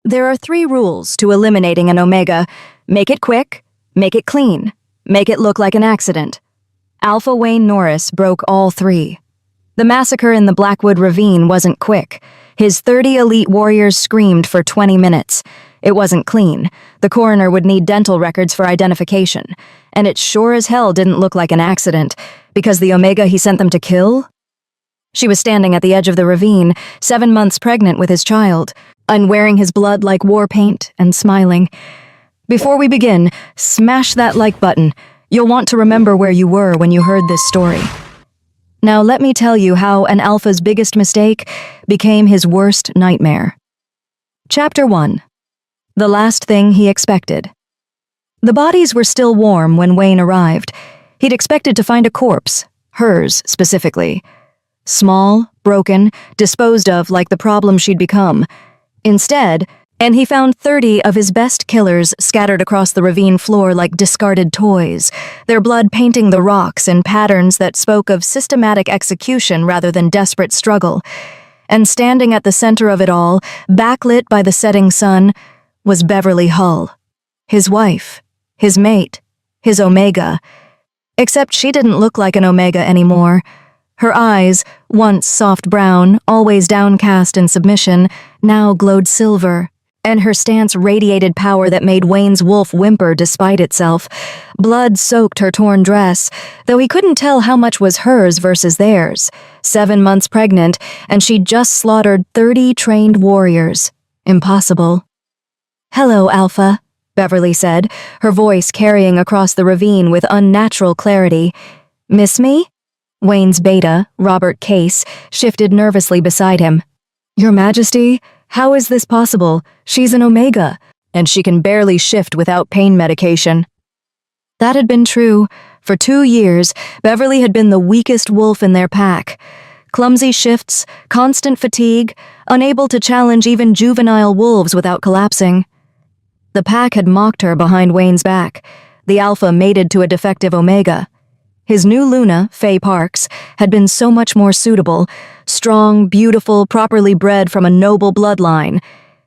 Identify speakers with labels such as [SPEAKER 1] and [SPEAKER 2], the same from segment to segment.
[SPEAKER 1] There are 3 rules to eliminating an Omega. Make it quick, make it clean, make it look like an accident. Alpha Wayne Norris broke all 3. The massacre in the Blackwood Ravine wasn't quick. His 30 elite warriors screamed for 20 minutes. It wasn't clean. The coroner would need dental records for identification. And it sure as hell didn't look like an accident, because the Omega he sent them to kill? She was standing at the edge of the ravine, 7 months pregnant with his child, and wearing his blood like war paint and smiling. Before we begin, smash that like button. You'll want to remember where you were when you heard this story. Now let me tell you how an Alpha's biggest mistake became his worst nightmare. Chapter 1. The last thing he expected. The bodies were still warm when Wayne arrived. He'd expected to find a corpse, hers specifically. Small, broken, disposed of like the problem she'd become. Instead, and he found 30 of his best killers scattered across the ravine floor like discarded toys, their blood painting the rocks in patterns that spoke of systematic execution rather than desperate struggle. And standing at the center of it all, backlit by the setting sun, was Beverly Hull. His wife, his mate, his Omega. Except she didn't look like an Omega anymore. Her eyes, once soft brown, always downcast in submission, now glowed silver, and her stance radiated power that made Wayne's wolf whimper despite itself. Blood soaked her torn dress, though he couldn't tell how much was hers versus theirs. 7 months pregnant, and she'd just slaughtered 30 trained warriors. Impossible. "Hello, Alpha," Beverly said, her voice carrying across the ravine with unnatural clarity. "Miss me?" Wayne's beta, Robert Case, shifted nervously beside him. "Your Majesty, how is this possible? She's an Omega, and she can barely shift without pain medication." That had been true. For 2 years, Beverly had been the weakest wolf in their pack. Clumsy shifts, constant fatigue, unable to challenge even juvenile wolves without collapsing. The pack had mocked her behind Wayne's back. The Alpha mated to a defective Omega. His new Luna, Faye Parks, had been so much more suitable, strong, beautiful, properly bred from a noble bloodline.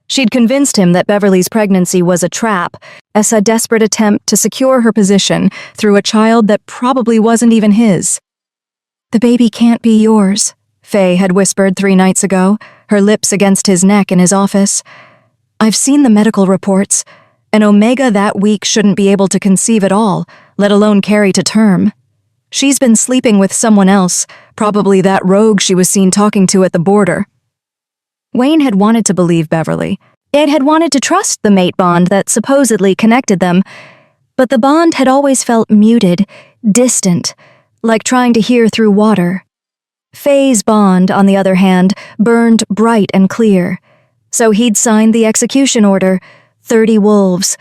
[SPEAKER 1] She'd convinced him that Beverly's pregnancy was a trap, as a desperate attempt to secure her position through a child that probably wasn't even his. "The baby can't be yours," Faye had whispered 3 nights ago, her lips against his neck in his office. "I've seen the medical reports. An Omega that weak shouldn't be able to conceive at all, let alone carry to term. She's been sleeping with someone else, probably that rogue she was seen talking to at the border." Wayne had wanted to believe Beverly. It had wanted to trust the mate bond that supposedly connected them, but the bond had always felt muted, distant, like trying to hear through water. Faye's bond, on the other hand, burned bright and clear. So he'd signed the execution order, 30 wolves,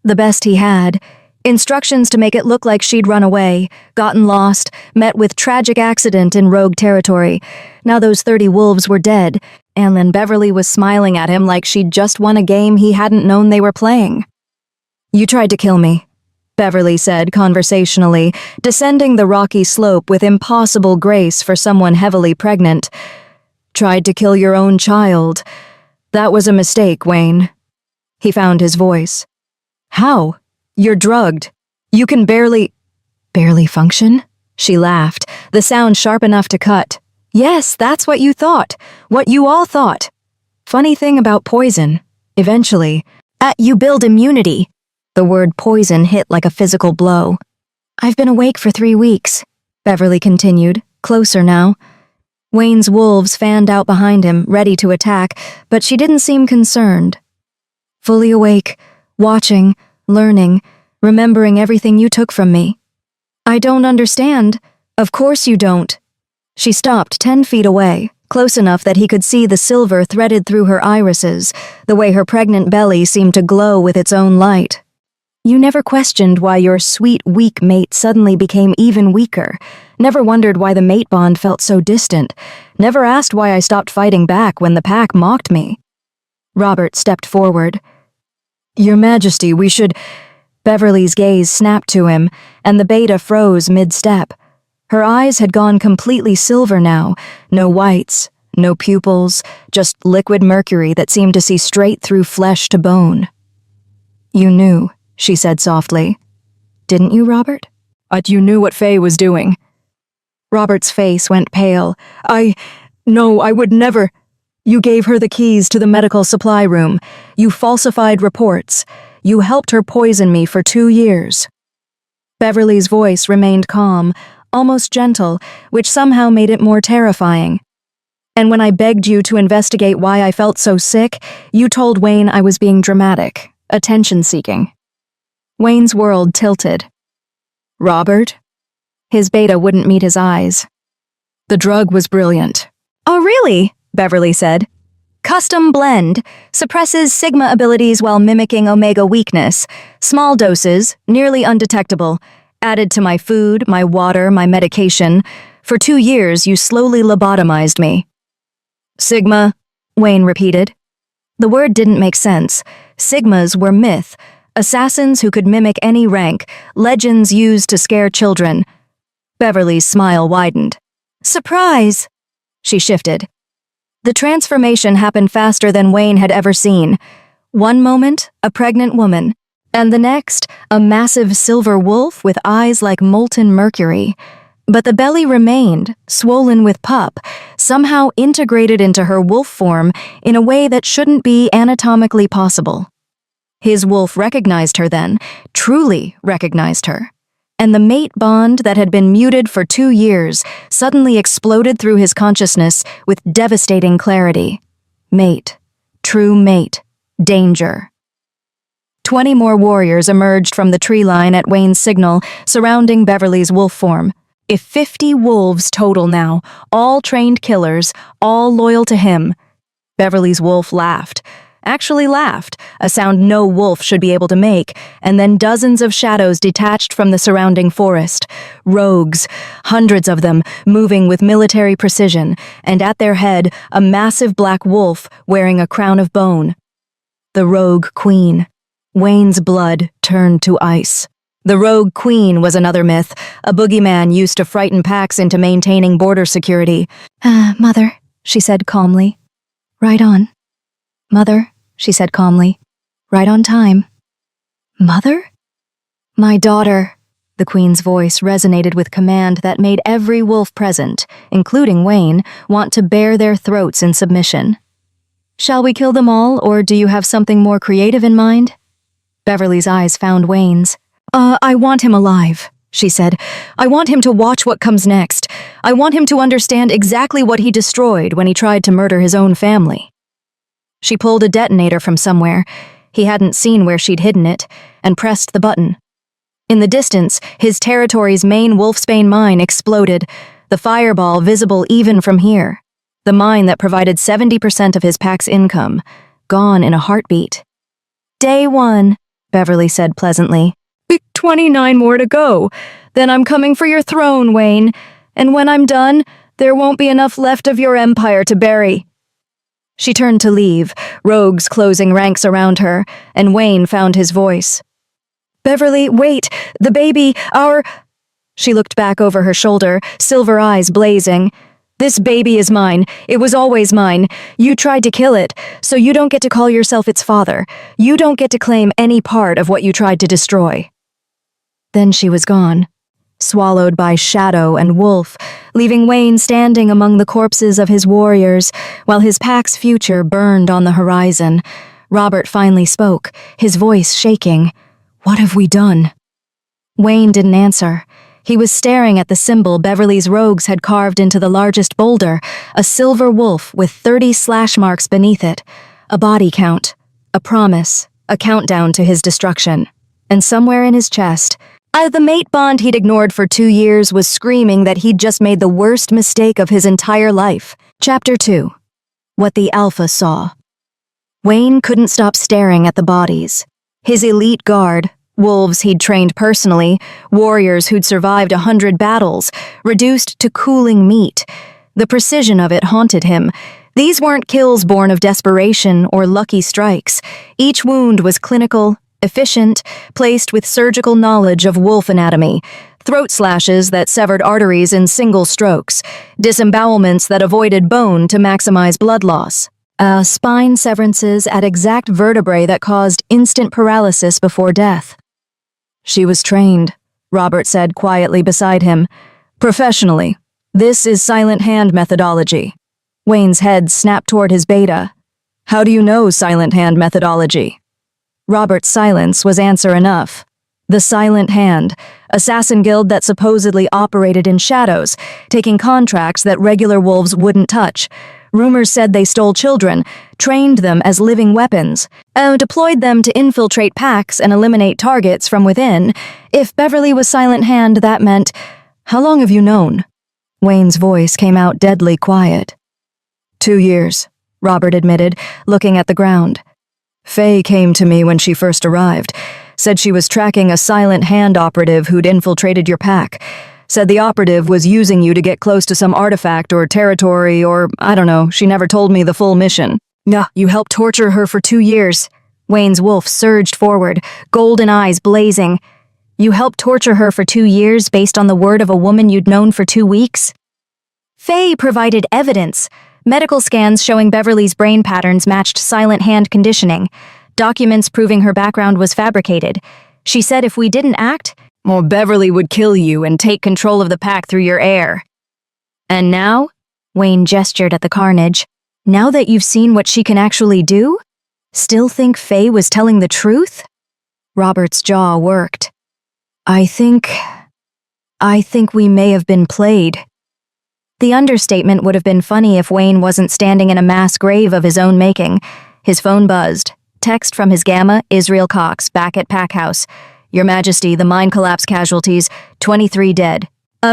[SPEAKER 1] the best he had. Instructions to make it look like she'd run away, gotten lost, met with tragic accident in rogue territory. Now those 30 wolves were dead, and then Beverly was smiling at him like she'd just won a game he hadn't known they were playing. "You tried to kill me," Beverly said conversationally, descending the rocky slope with impossible grace for someone heavily pregnant. "Tried to kill your own child. That was a mistake, Wayne." He found his voice. "How? You're drugged. You can barely function?" She laughed, the sound sharp enough to cut. "Yes, that's what you thought. What you all thought. Funny thing about poison. Eventually, you build immunity." The word poison hit like a physical blow. "I've been awake for 3 weeks," Beverly continued, closer now. Wayne's wolves fanned out behind him, ready to attack, but she didn't seem concerned. "Fully awake, watching, learning, remembering everything you took from me." "I don't understand." "Of course you don't." She stopped 10 feet away, close enough that he could see the silver threaded through her irises, the way her pregnant belly seemed to glow with its own light. "You never questioned why your sweet, weak mate suddenly became even weaker. Never wondered why the mate bond felt so distant. Never asked why I stopped fighting back when the pack mocked me." Robert stepped forward. "Your Majesty, we should—" Beverly's gaze snapped to him, and the beta froze mid-step. Her eyes had gone completely silver now, no whites, no pupils, just liquid mercury that seemed to see straight through flesh to bone. "You knew," she said softly. "Didn't you, Robert?" "You knew what Faye was doing." Robert's face went pale. No, I would never." "You gave her the keys to the medical supply room. You falsified reports. You helped her poison me for 2 years." Beverly's voice remained calm, almost gentle, which somehow made it more terrifying. "And when I begged you to investigate why I felt so sick, you told Wayne I was being dramatic, attention-seeking." Wayne's world tilted. "Robert?" His beta wouldn't meet his eyes. "The drug was brilliant." "Oh, really?" Beverly said. "Custom blend. Suppresses Sigma abilities while mimicking Omega weakness. Small doses, nearly undetectable. Added to my food, my water, my medication. For 2 years, you slowly lobotomized me." "Sigma," Wayne repeated. The word didn't make sense. Sigmas were myth. Assassins who could mimic any rank. Legends used to scare children. Beverly's smile widened. "Surprise!" She shifted. The transformation happened faster than Wayne had ever seen. One moment, a pregnant woman, and the next, a massive silver wolf with eyes like molten mercury. But the belly remained, swollen with pup, somehow integrated into her wolf form in a way that shouldn't be anatomically possible. His wolf recognized her then, truly recognized her. And the mate bond that had been muted for 2 years suddenly exploded through his consciousness with devastating clarity. Mate. True mate. Danger. 20 more warriors emerged from the tree line at Wayne's signal, surrounding Beverly's wolf form. 50 wolves total now, all trained killers, all loyal to him. Beverly's wolf laughed. Actually laughed, a sound no wolf should be able to make, and then dozens of shadows detached from the surrounding forest. Rogues, hundreds of them, moving with military precision, and at their head, a massive black wolf wearing a crown of bone. The Rogue Queen. Wayne's blood turned to ice. The Rogue Queen was another myth, a boogeyman used to frighten packs into maintaining border security. Mother, she said calmly. Right on. Mother, she said calmly. Right on time. Mother? My daughter. The Queen's voice resonated with command that made every wolf present, including Wayne, want to bare their throats in submission. Shall we kill them all, or do you have something more creative in mind? Beverly's eyes found Wayne's. I want him alive, she said. I want him to watch what comes next. I want him to understand exactly what he destroyed when he tried to murder his own family. She pulled a detonator from somewhere. He hadn't seen where she'd hidden it, and pressed the button. In the distance, his territory's main wolfsbane mine exploded, the fireball visible even from here. The mine that provided 70% of his pack's income, gone in a heartbeat. Day 1, Beverly said pleasantly. 29 more to go. Then I'm coming for your throne, Wayne. And when I'm done, there won't be enough left of your empire to bury. She turned to leave, rogues closing ranks around her, and Wayne found his voice. Beverly, wait! The baby, our... She looked back over her shoulder, silver eyes blazing. This baby is mine. It was always mine. You tried to kill it, so you don't get to call yourself its father. You don't get to claim any part of what you tried to destroy. Then she was gone, swallowed by shadow and wolf, leaving Wayne standing among the corpses of his warriors, while his pack's future burned on the horizon. Robert finally spoke, his voice shaking. What have we done? Wayne didn't answer. He was staring at the symbol Beverly's rogues had carved into the largest boulder, a silver wolf with 30 slash marks beneath it, a body count, a promise, a countdown to his destruction. And somewhere in his chest, the mate bond he'd ignored for 2 years was screaming that he'd just made the worst mistake of his entire life. Chapter 2. What the Alpha Saw. Wayne couldn't stop staring at the bodies. His elite guard, wolves he'd trained personally, warriors who'd survived 100 battles, reduced to cooling meat. The precision of it haunted him. These weren't kills born of desperation or lucky strikes. Each wound was clinical, efficient, placed with surgical knowledge of wolf anatomy. throat slashes that severed arteries in single strokes, disembowelments that avoided bone to maximize blood loss, spine severances at exact vertebrae that caused instant paralysis before death. She was trained, Robert said quietly beside him. Professionally. This is silent hand methodology. Wayne's head snapped toward his beta. How do you know silent hand methodology? Robert's silence was answer enough. The Silent Hand, assassin guild that supposedly operated in shadows, taking contracts that regular wolves wouldn't touch. Rumors said they stole children, trained them as living weapons, deployed them to infiltrate packs and eliminate targets from within. If Beverly was Silent Hand, that meant, how long have you known? Wayne's voice came out deadly quiet. 2 years, Robert admitted, looking at the ground. Faye came to me when she first arrived. Said she was tracking a Silent Hand operative who'd infiltrated your pack. Said the operative was using you to get close to some artifact or territory or, I don't know, she never told me the full mission. Nah, you helped torture her for 2 years. Wayne's wolf surged forward, golden eyes blazing. You helped torture her for 2 years based on the word of a woman you'd known for 2 weeks? Faye provided evidence. Medical scans showing Beverly's brain patterns matched Silent Hand conditioning. Documents proving her background was fabricated. She said if we didn't act, well, Beverly would kill you and take control of the pack through your air. And now? Wayne gestured at the carnage. Now that you've seen what she can actually do? Still think Faye was telling the truth? Robert's jaw worked. I think we may have been played. The understatement would have been funny if Wayne wasn't standing in a mass grave of his own making. His phone buzzed. Text from his Gamma, Israel Cox, back at Pack House. Your Majesty, the mine collapse casualties, 23 dead.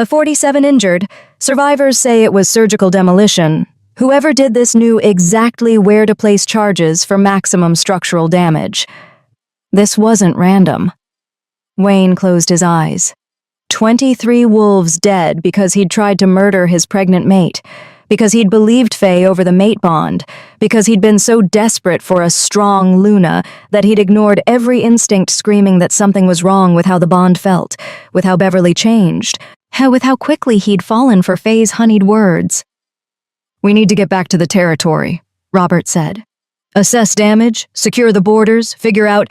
[SPEAKER 1] 47 injured. Survivors say it was surgical demolition. Whoever did this knew exactly where to place charges for maximum structural damage. This wasn't random. Wayne closed his eyes. 23 wolves dead because he'd tried to murder his pregnant mate. Because he'd believed Faye over the mate bond, because he'd been so desperate for a strong Luna that he'd ignored every instinct screaming that something was wrong with how the bond felt, with how Beverly changed, with how quickly he'd fallen for Faye's honeyed words. We need to get back to the territory, Robert said. Assess damage, secure the borders, figure out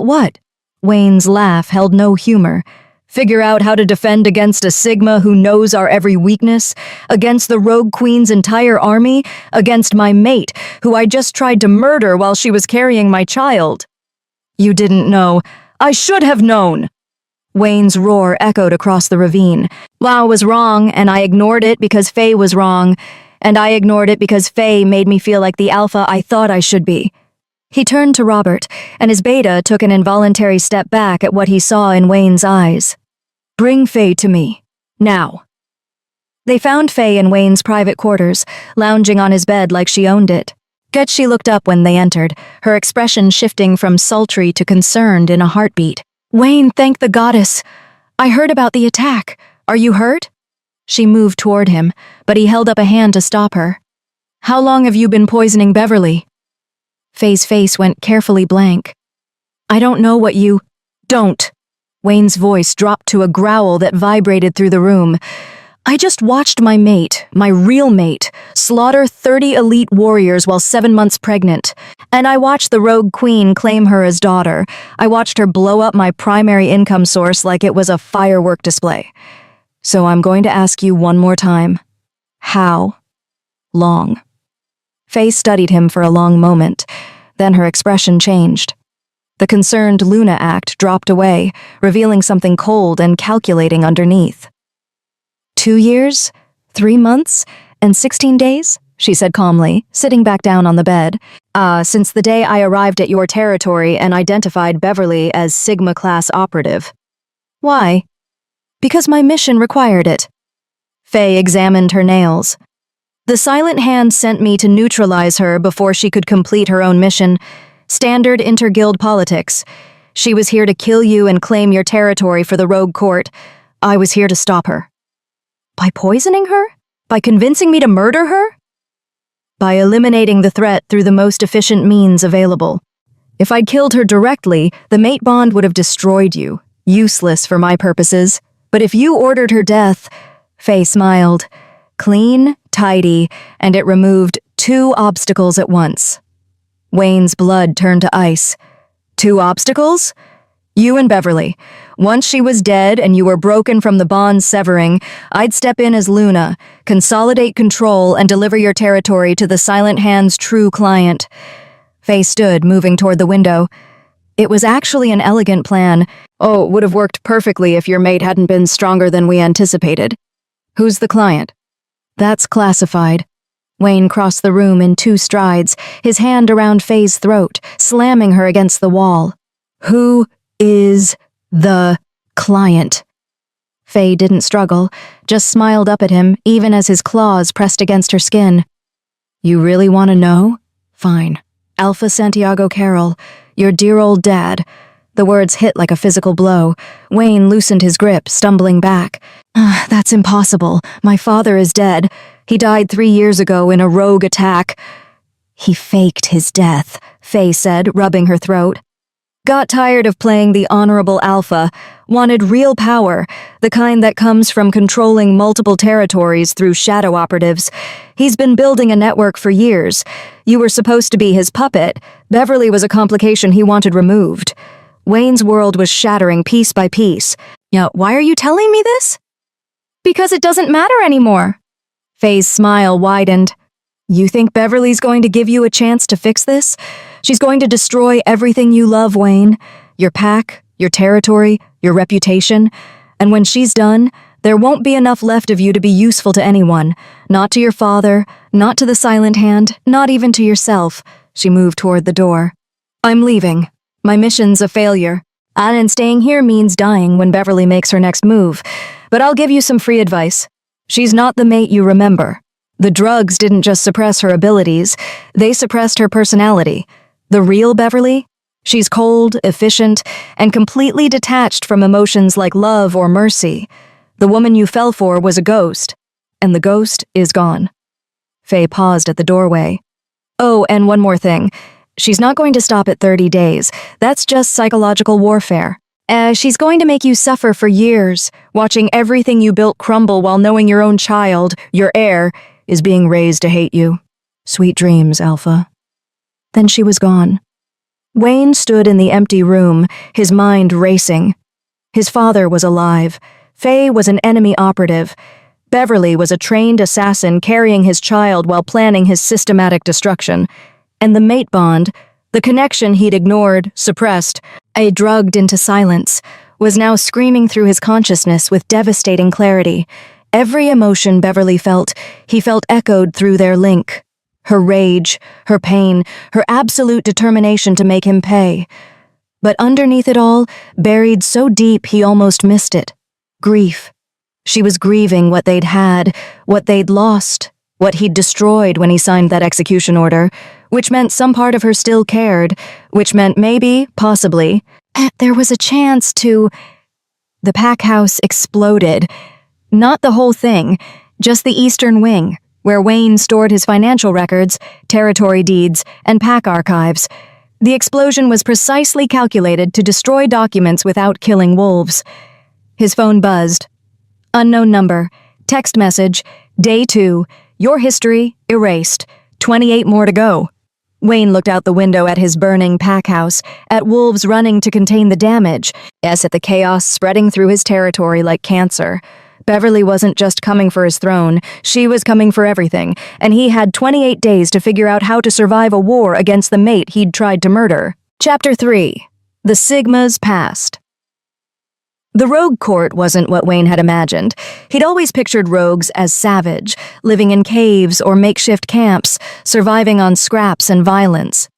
[SPEAKER 1] what? Wayne's laugh held no humor. Figure out how to defend against a Sigma who knows our every weakness, against the Rogue Queen's entire army, against my mate, who I just tried to murder while she was carrying my child. You didn't know. I should have known. Wayne's roar echoed across the ravine. I was wrong, and I ignored it because Faye was wrong, and I ignored it because Faye made me feel like the alpha I thought I should be. He turned to Robert, and his beta took an involuntary step back at what he saw in Wayne's eyes. Bring Faye to me. Now. They found Faye in Wayne's private quarters, lounging on his bed like she owned it. She looked up when they entered, her expression shifting from sultry to concerned in a heartbeat. Wayne, thank the goddess. I heard about the attack. Are you hurt? She moved toward him, but he held up a hand to stop her. How long have you been poisoning Beverly? Faye's face went carefully blank. I don't know what you... Don't. Wayne's voice dropped to a growl that vibrated through the room. I just watched my mate, my real mate, slaughter 30 elite warriors while 7 months pregnant. And I watched the Rogue Queen claim her as daughter. I watched her blow up my primary income source like it was a firework display. So I'm going to ask you one more time. How long? Faye studied him for a long moment. Then her expression changed. The concerned Luna act dropped away, revealing something cold and calculating underneath. 2 years, 3 months, and 16 days? She said calmly, sitting back down on the bed. Since the day I arrived at your territory and identified Beverly as Sigma-class operative. Why? Because my mission required it. Faye examined her nails. The Silent Hand sent me to neutralize her before she could complete her own mission. Standard inter-guild politics. She was here to kill you and claim your territory for the Rogue Court. I was here to stop her. By poisoning her? By convincing me to murder her? By eliminating the threat through the most efficient means available. If I'd killed her directly, the mate bond would have destroyed you. Useless for my purposes. But if you ordered her death, Faye smiled. Clean, tidy, and it removed 2 obstacles at once. Wayne's blood turned to ice. 2 obstacles? You and Beverly. Once she was dead and you were broken from the bond severing, I'd step in as Luna, consolidate control, and deliver your territory to the Silent Hand's true client. Faye stood, moving toward the window. It was actually an elegant plan. Oh, it would have worked perfectly if your mate hadn't been stronger than we anticipated. Who's the client? That's classified. Wayne crossed the room in 2 strides, his hand around Faye's throat, slamming her against the wall. Who is the client? Faye didn't struggle, just smiled up at him, even as his claws pressed against her skin. You really want to know? Fine. Alpha Santiago Carroll, your dear old dad. The words hit like a physical blow. Wayne loosened his grip, stumbling back. That's impossible. My father is dead. He died 3 years ago in a rogue attack. He faked his death, Faye said, rubbing her throat. Got tired of playing the honorable alpha, wanted real power, the kind that comes from controlling multiple territories through shadow operatives. He's been building a network for years. You were supposed to be his puppet. Beverly was a complication he wanted removed. Wayne's world was shattering piece by piece. Now, why are you telling me this? Because it doesn't matter anymore. Faye's smile widened. You think Beverly's going to give you a chance to fix this? She's going to destroy everything you love, Wayne. Your pack, your territory, your reputation. And when she's done, there won't be enough left of you to be useful to anyone. Not to your father, not to the Silent Hand, not even to yourself. She moved toward the door. I'm leaving. My mission's a failure. And staying here means dying when Beverly makes her next move. But I'll give you some free advice. She's not the mate you remember. The drugs didn't just suppress her abilities, they suppressed her personality. The real Beverly? She's cold, efficient, and completely detached from emotions like love or mercy. The woman you fell for was a ghost, and the ghost is gone. Faye paused at the doorway. Oh, and one more thing. She's not going to stop at 30 days. That's just psychological warfare. She's going to make you suffer for years, watching everything you built crumble while knowing your own child, your heir, is being raised to hate you. Sweet dreams, Alpha. Then she was gone. Wayne stood in the empty room, his mind racing. His father was alive. Faye was an enemy operative. Beverly was a trained assassin carrying his child while planning his systematic destruction. And the mate bond, the connection he'd ignored, suppressed, drugged into silence, was now screaming through his consciousness with devastating clarity. Every emotion Beverly felt, he felt echoed through their link. Her rage, her pain, her absolute determination to make him pay. But underneath it all, buried so deep he almost missed it. Grief. She was grieving what they'd had, what they'd lost, what he'd destroyed when he signed that execution order, which meant some part of her still cared, which meant maybe, possibly, there was a chance to... The pack house exploded. Not the whole thing, just the eastern wing, where Wayne stored his financial records, territory deeds, and pack archives. The explosion was precisely calculated to destroy documents without killing wolves. His phone buzzed. Unknown number. Text message. Day 2. Your history erased. 28 more to go. Wayne looked out the window at his burning pack house, at wolves running to contain the damage, yes, at the chaos spreading through his territory like cancer. Beverly wasn't just coming for his throne, she was coming for everything, and he had 28 days to figure out how to survive a war against the mate he'd tried to murder. Chapter 3. The Sigmas Past. The rogue court wasn't what Wayne had imagined. He'd always pictured rogues as savage, living in caves or makeshift camps, surviving on scraps and violence.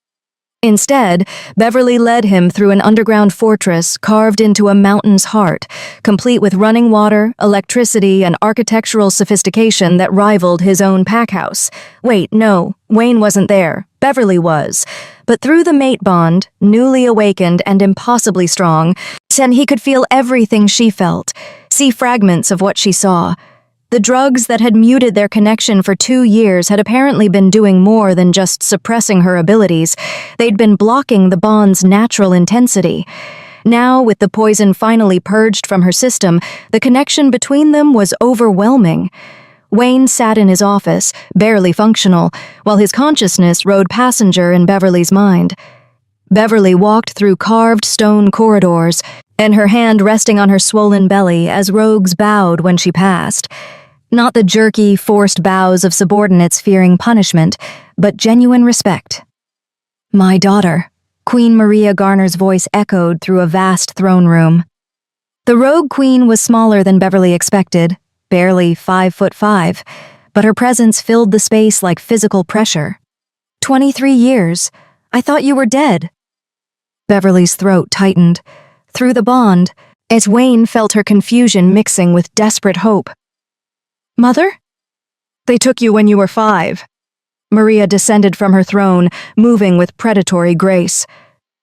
[SPEAKER 1] Instead, Beverly led him through an underground fortress carved into a mountain's heart, complete with running water, electricity, and architectural sophistication that rivaled his own pack house. Wait, no, Wayne wasn't there. Beverly was. But through the mate bond, newly awakened and impossibly strong, he could feel everything she felt, see fragments of what she saw. The drugs that had muted their connection for 2 years had apparently been doing more than just suppressing her abilities. They'd been blocking the bond's natural intensity. Now, with the poison finally purged from her system, the connection between them was overwhelming. Wayne sat in his office, barely functional, while his consciousness rode passenger in Beverly's mind. Beverly walked through carved stone corridors, and her hand resting on her swollen belly as rogues bowed when she passed. Not the jerky, forced bows of subordinates fearing punishment, but genuine respect. "My daughter," Queen Maria Garner's voice echoed through a vast throne room. The rogue queen was smaller than Beverly expected, barely 5'5", but her presence filled the space like physical pressure. 23 years. I thought you were dead." Beverly's throat tightened. Through the bond, as Wayne felt her confusion mixing with desperate hope. "Mother? They took you when you were 5. Maria descended from her throne, moving with predatory grace.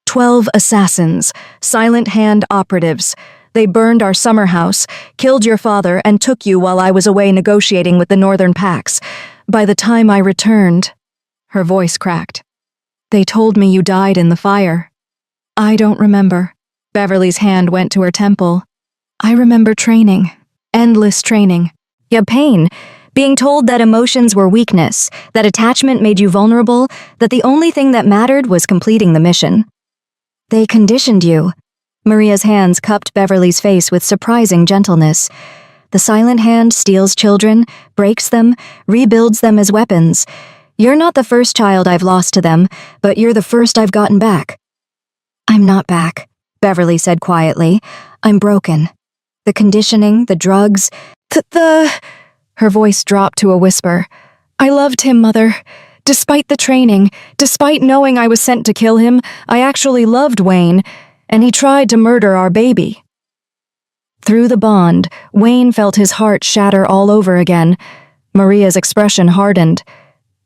[SPEAKER 1] 12 assassins, silent hand operatives. They burned our summer house, killed your father, and took you while I was away negotiating with the Northern Pax. By the time I returned," her voice cracked, "they told me you died in the fire." "I don't remember." Beverly's hand went to her temple. "I remember training. Endless training. Yeah, pain. Being told that emotions were weakness, that attachment made you vulnerable, that the only thing that mattered was completing the mission. They conditioned you." Maria's hands cupped Beverly's face with surprising gentleness. "The silent hand steals children, breaks them, rebuilds them as weapons. You're not the first child I've lost to them, but you're the first I've gotten back." "I'm not back," Beverly said quietly. "I'm broken. The conditioning, the drugs, Her voice dropped to a whisper. "I loved him, Mother. Despite the training, despite knowing I was sent to kill him, I actually loved Wayne, and he tried to murder our baby." Through the bond, Wayne felt his heart shatter all over again. Maria's expression hardened.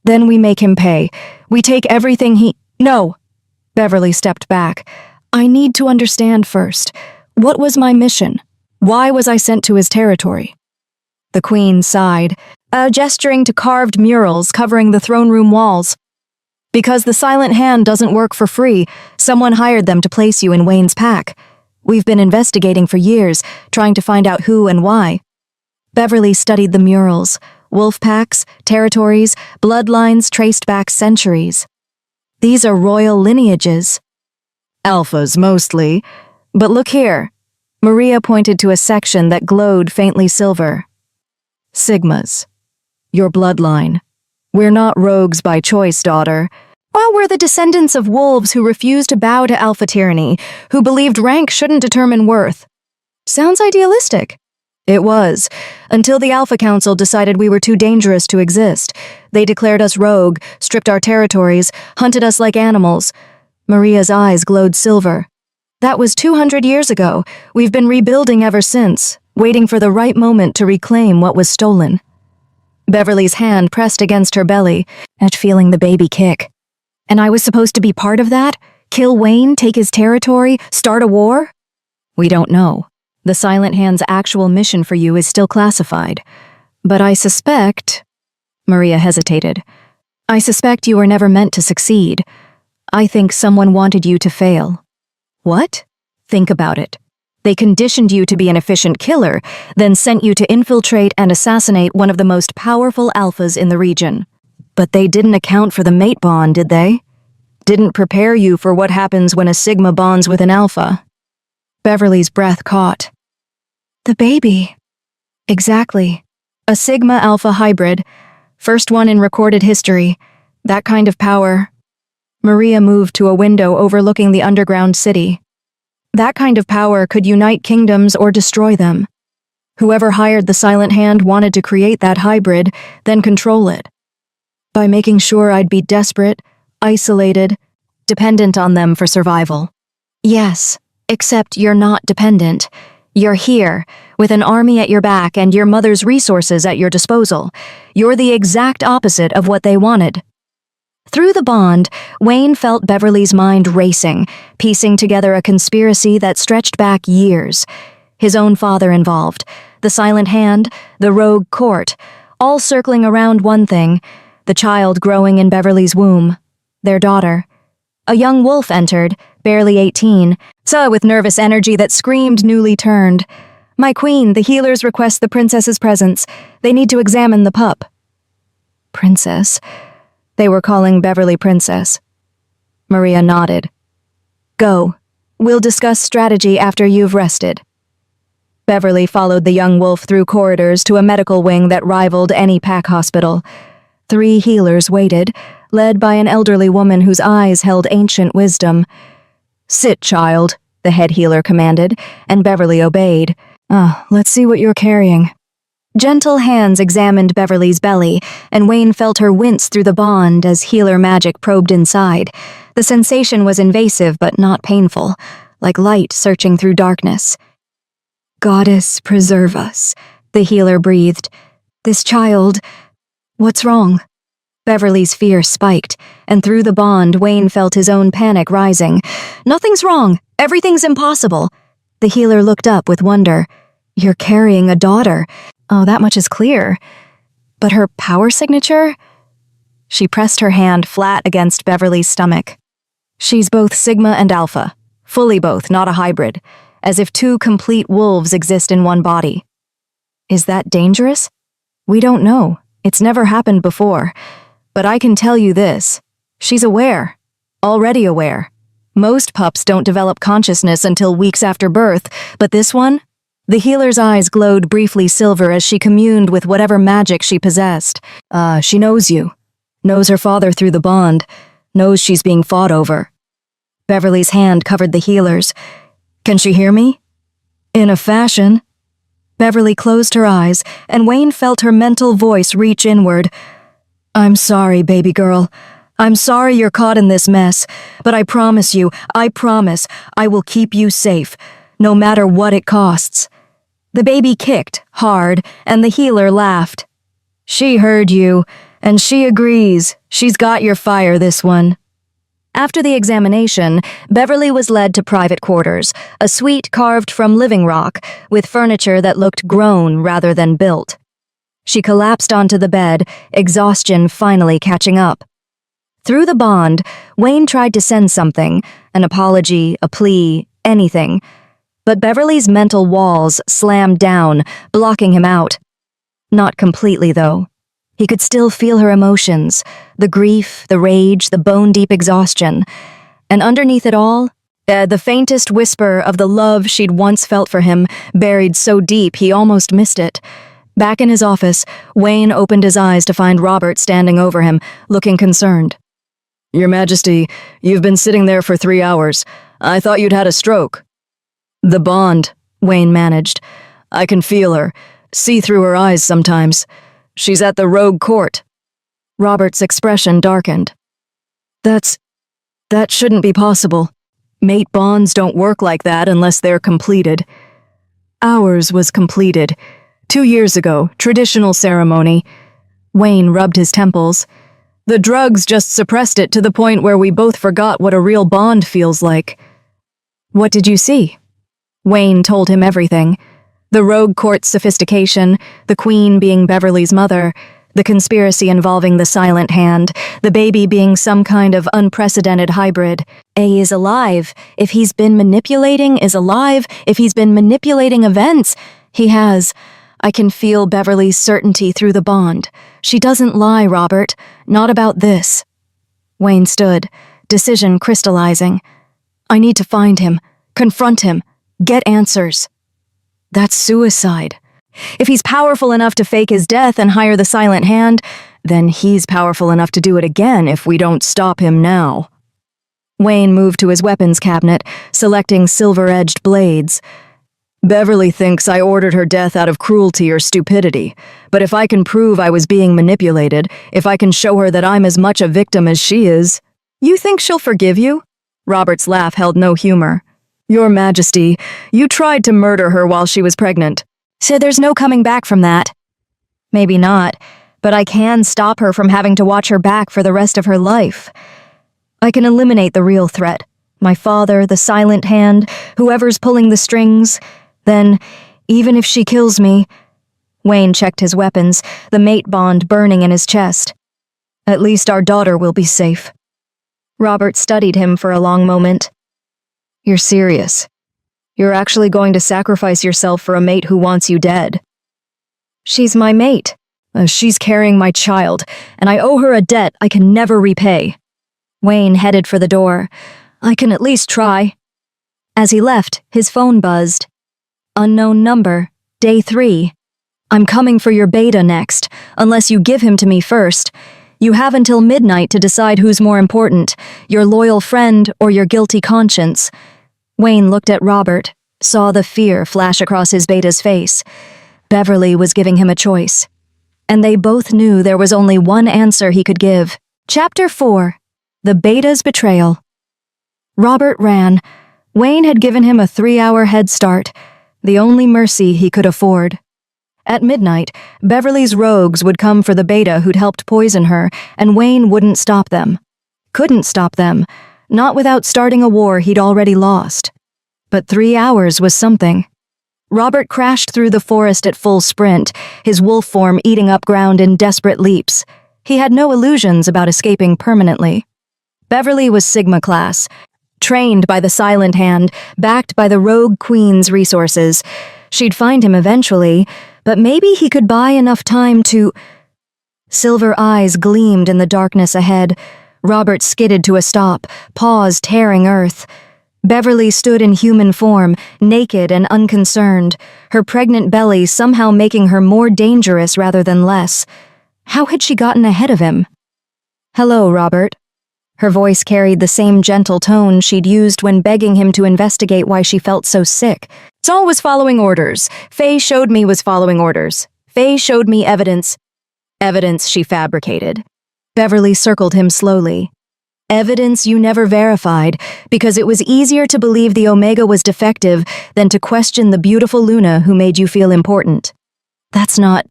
[SPEAKER 1] "Then we make him pay. We take everything he—" "No!" Beverly stepped back. "I need to understand first. What was my mission? Why was I sent to his territory?" The queen sighed, gesturing to carved murals covering the throne room walls. "Because the silent hand doesn't work for free. Someone hired them to place you in Wayne's pack. We've been investigating for years, trying to find out who and why." Beverly studied the murals. Wolf packs, territories, bloodlines traced back centuries. "These are royal lineages." "Alphas, mostly. But look here." Maria pointed to a section that glowed faintly silver. "Sigmas. Your bloodline. We're not rogues by choice, daughter. Well, we're the descendants of wolves who refused to bow to alpha tyranny, who believed rank shouldn't determine worth." Sounds idealistic. It was, until the Alpha Council decided we were too dangerous to exist. They declared us rogue, stripped our territories, hunted us like animals. Maria's eyes glowed silver. That was 200 years ago. We've been rebuilding ever since, waiting for the right moment to reclaim what was stolen. Beverly's hand pressed against her belly, at feeling the baby kick. And I was supposed to be part of that? Kill Wayne, take his territory, start a war? We don't know. The Silent Hand's actual mission for you is still classified. But I suspect— Maria hesitated. I suspect you were never meant to succeed. I think someone wanted you to fail. What? Think about it. They conditioned you to be an efficient killer, then sent you to infiltrate and assassinate one of the most powerful alphas in the region. But they didn't account for the mate bond, did they? Didn't prepare you for what happens when a Sigma bonds with an alpha. Beverly's breath caught. The baby. Exactly. A Sigma-Alpha hybrid. First one in recorded history. That kind of power. Maria moved to a window overlooking the underground city. That kind of power could unite kingdoms or destroy them. Whoever hired the Silent Hand wanted to create that hybrid, then control it. By making sure I'd be desperate, isolated, dependent on them for survival. Yes, except you're not dependent. You're here, with an army at your back and your mother's resources at your disposal. You're the exact opposite of what they wanted. Through the bond, Wayne felt Beverly's mind racing, piecing together a conspiracy that stretched back years. His own father involved, the Silent Hand, the rogue court, all circling around one thing, the child growing in Beverly's womb, their daughter. A young wolf entered, barely 18, Saw with nervous energy that screamed newly turned. "My queen, the healers request the princess's presence. They need to examine the pup." Princess? They were calling Beverly Princess. Maria nodded. "Go. We'll discuss strategy after you've rested." Beverly followed the young wolf through corridors to a medical wing that rivaled any pack hospital. 3 healers waited, led by an elderly woman whose eyes held ancient wisdom. "Sit, child," the head healer commanded, and Beverly obeyed. Let's see what you're carrying." Gentle hands examined Beverly's belly, and Wayne felt her wince through the bond as healer magic probed inside. The sensation was invasive but not painful, like light searching through darkness. "Goddess, preserve us," the healer breathed. "This child, what's wrong?" Beverly's fear spiked, and through the bond, Wayne felt his own panic rising. "Nothing's wrong. Everything's impossible." The healer looked up with wonder. "You're carrying a daughter. Oh, that much is clear. But her power signature?" She pressed her hand flat against Beverly's stomach. "She's both Sigma and Alpha. Fully both, not a hybrid. As if 2 complete wolves exist in one body." "Is that dangerous?" "We don't know. It's never happened before. But I can tell you this. She's aware. Already aware. Most pups don't develop consciousness until weeks after birth, but this one?" The healer's eyes glowed briefly silver as she communed with whatever magic she possessed. She knows you. Knows her father through the bond. Knows she's being fought over." Beverly's hand covered the healer's. "Can she hear me?" "In a fashion." Beverly closed her eyes, and Wayne felt her mental voice reach inward. "I'm sorry, baby girl. I'm sorry you're caught in this mess, but I promise, I will keep you safe, no matter what it costs." The baby kicked, hard, and the healer laughed. "She heard you, and she agrees. She's got your fire, this one." After the examination, Beverly was led to private quarters, a suite carved from living rock, with furniture that looked grown rather than built. She collapsed onto the bed, exhaustion finally catching up. Through the bond, Wayne tried to send something, an apology, a plea, anything. But Beverly's mental walls slammed down, blocking him out. Not completely, though. He could still feel her emotions, the grief, the rage, the bone-deep exhaustion. And underneath it all, the faintest whisper of the love she'd once felt for him, buried so deep he almost missed it. Back in his office, Wayne opened his eyes to find Robert standing over him, looking concerned. "Your Majesty, you've been sitting there for 3 hours. I thought you'd had a stroke." "The bond," Wayne managed. "I can feel her, see through her eyes sometimes. She's at the rogue court." Robert's expression darkened. That shouldn't be possible. Mate bonds don't work like that unless they're completed." "Ours was completed. 2 years ago, traditional ceremony." Wayne rubbed his temples. "The drugs just suppressed it to the point where we both forgot what a real bond feels like." "What did you see?" Wayne told him everything. The rogue court's sophistication, the queen being Beverly's mother, the conspiracy involving the silent hand, the baby being some kind of unprecedented hybrid. A is alive. If he's been manipulating, is alive. If he's been manipulating events, he has. I can feel Beverly's certainty through the bond. She doesn't lie, Robert. Not about this. Wayne stood, decision crystallizing. I need to find him, confront him, get answers. That's suicide. If he's powerful enough to fake his death and hire the silent hand, then he's powerful enough to do it again if we don't stop him now. Wayne moved to his weapons cabinet, selecting silver-edged blades. Beverly thinks I ordered her death out of cruelty or stupidity, but if I can prove I was being manipulated, if I can show her that I'm as much a victim as she is, you think she'll forgive you? Robert's laugh held no humor. Your Majesty, you tried to murder her while she was pregnant. So there's no coming back from that. Maybe not, but I can stop her from having to watch her back for the rest of her life. I can eliminate the real threat. My father, the silent hand, whoever's pulling the strings. Then, even if she kills me... Wayne checked his weapons, the mate bond burning in his chest. At least our daughter will be safe. Robert studied him for a long moment. You're serious. You're actually going to sacrifice yourself for a mate who wants you dead. She's my mate. She's carrying my child, and I owe her a debt I can never repay. Wayne headed for the door. I can at least try. As he left, his phone buzzed. Unknown number, day 3. I'm coming for your beta next, unless you give him to me first. You have until midnight to decide who's more important, your loyal friend or your guilty conscience. Wayne looked at Robert, saw the fear flash across his beta's face. Beverly was giving him a choice. And they both knew there was only one answer he could give. Chapter 4. The Beta's Betrayal. Robert ran. Wayne had given him a 3-hour head start, the only mercy he could afford. At midnight, Beverly's rogues would come for the beta who'd helped poison her, and Wayne wouldn't stop them. Couldn't stop them, not without starting a war he'd already lost. But 3 hours was something. Robert crashed through the forest at full sprint, his wolf form eating up ground in desperate leaps. He had no illusions about escaping permanently. Beverly was Sigma class, trained by the Silent Hand, backed by the Rogue Queen's resources. She'd find him eventually, but maybe he could buy enough time to... Silver eyes gleamed in the darkness ahead. Robert skidded to a stop, paws tearing earth. Beverly stood in human form, naked and unconcerned, her pregnant belly somehow making her more dangerous rather than less. How had she gotten ahead of him? Hello, Robert. Her voice carried the same gentle tone she'd used when begging him to investigate why she felt so sick. Saul was following orders. Faye showed me was following orders. Faye showed me evidence. Evidence she fabricated. Beverly circled him slowly. Evidence you never verified, because it was easier to believe the Omega was defective than to question the beautiful Luna who made you feel important. That's not...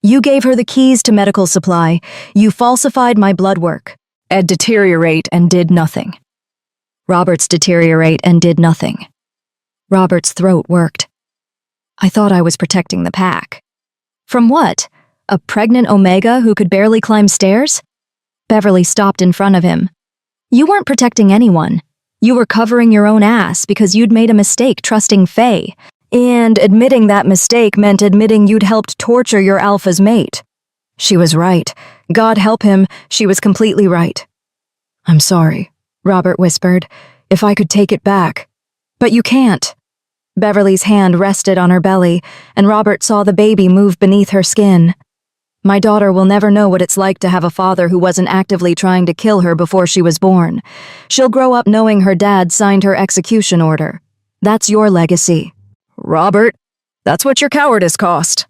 [SPEAKER 1] You gave her the keys to medical supply. You falsified my blood work. Ed deteriorate and did nothing. Robert's deteriorate and did nothing. Robert's throat worked. I thought I was protecting the pack. From what? A pregnant Omega who could barely climb stairs? Beverly stopped in front of him. You weren't protecting anyone. You were covering your own ass because you'd made a mistake trusting Faye. And admitting that mistake meant admitting you'd helped torture your alpha's mate. She was right. God help him, she was completely right. I'm sorry, Robert whispered. If I could take it back. But you can't. Beverly's hand rested on her belly, and Robert saw the baby move beneath her skin. My daughter will never know what it's like to have a father who wasn't actively trying to kill her before she was born. She'll grow up knowing her dad signed her execution order. That's your legacy. Robert, that's what your cowardice cost.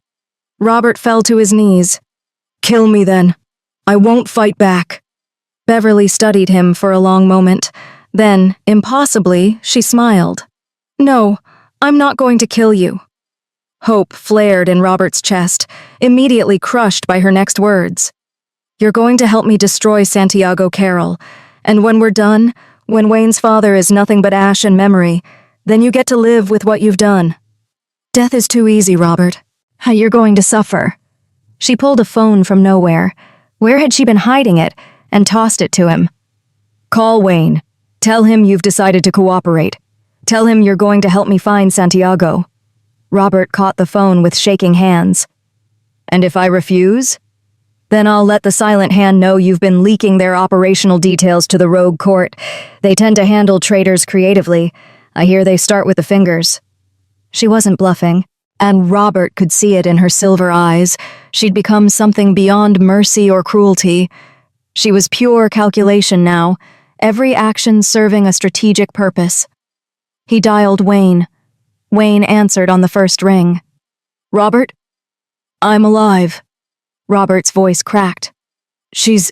[SPEAKER 1] Robert fell to his knees. Kill me then. I won't fight back. Beverly studied him for a long moment. Then, impossibly, she smiled. No, I'm not going to kill you. Hope flared in Robert's chest, immediately crushed by her next words. You're going to help me destroy Santiago Carroll, and when we're done, when Wayne's father is nothing but ash and memory, then you get to live with what you've done. Death is too easy, Robert. You're going to suffer. She pulled a phone from nowhere. Where had she been hiding it? And tossed it to him. Call Wayne. Tell him you've decided to cooperate. Tell him you're going to help me find Santiago. Robert caught the phone with shaking hands. And if I refuse? Then I'll let the Silent Hand know you've been leaking their operational details to the Rogue Court. They tend to handle traitors creatively. I hear they start with the fingers. She wasn't bluffing, and Robert could see it in her silver eyes. She'd become something beyond mercy or cruelty. She was pure calculation now, every action serving a strategic purpose. He dialed Wayne. Wayne answered on the first ring. Robert? I'm alive. Robert's voice cracked. She's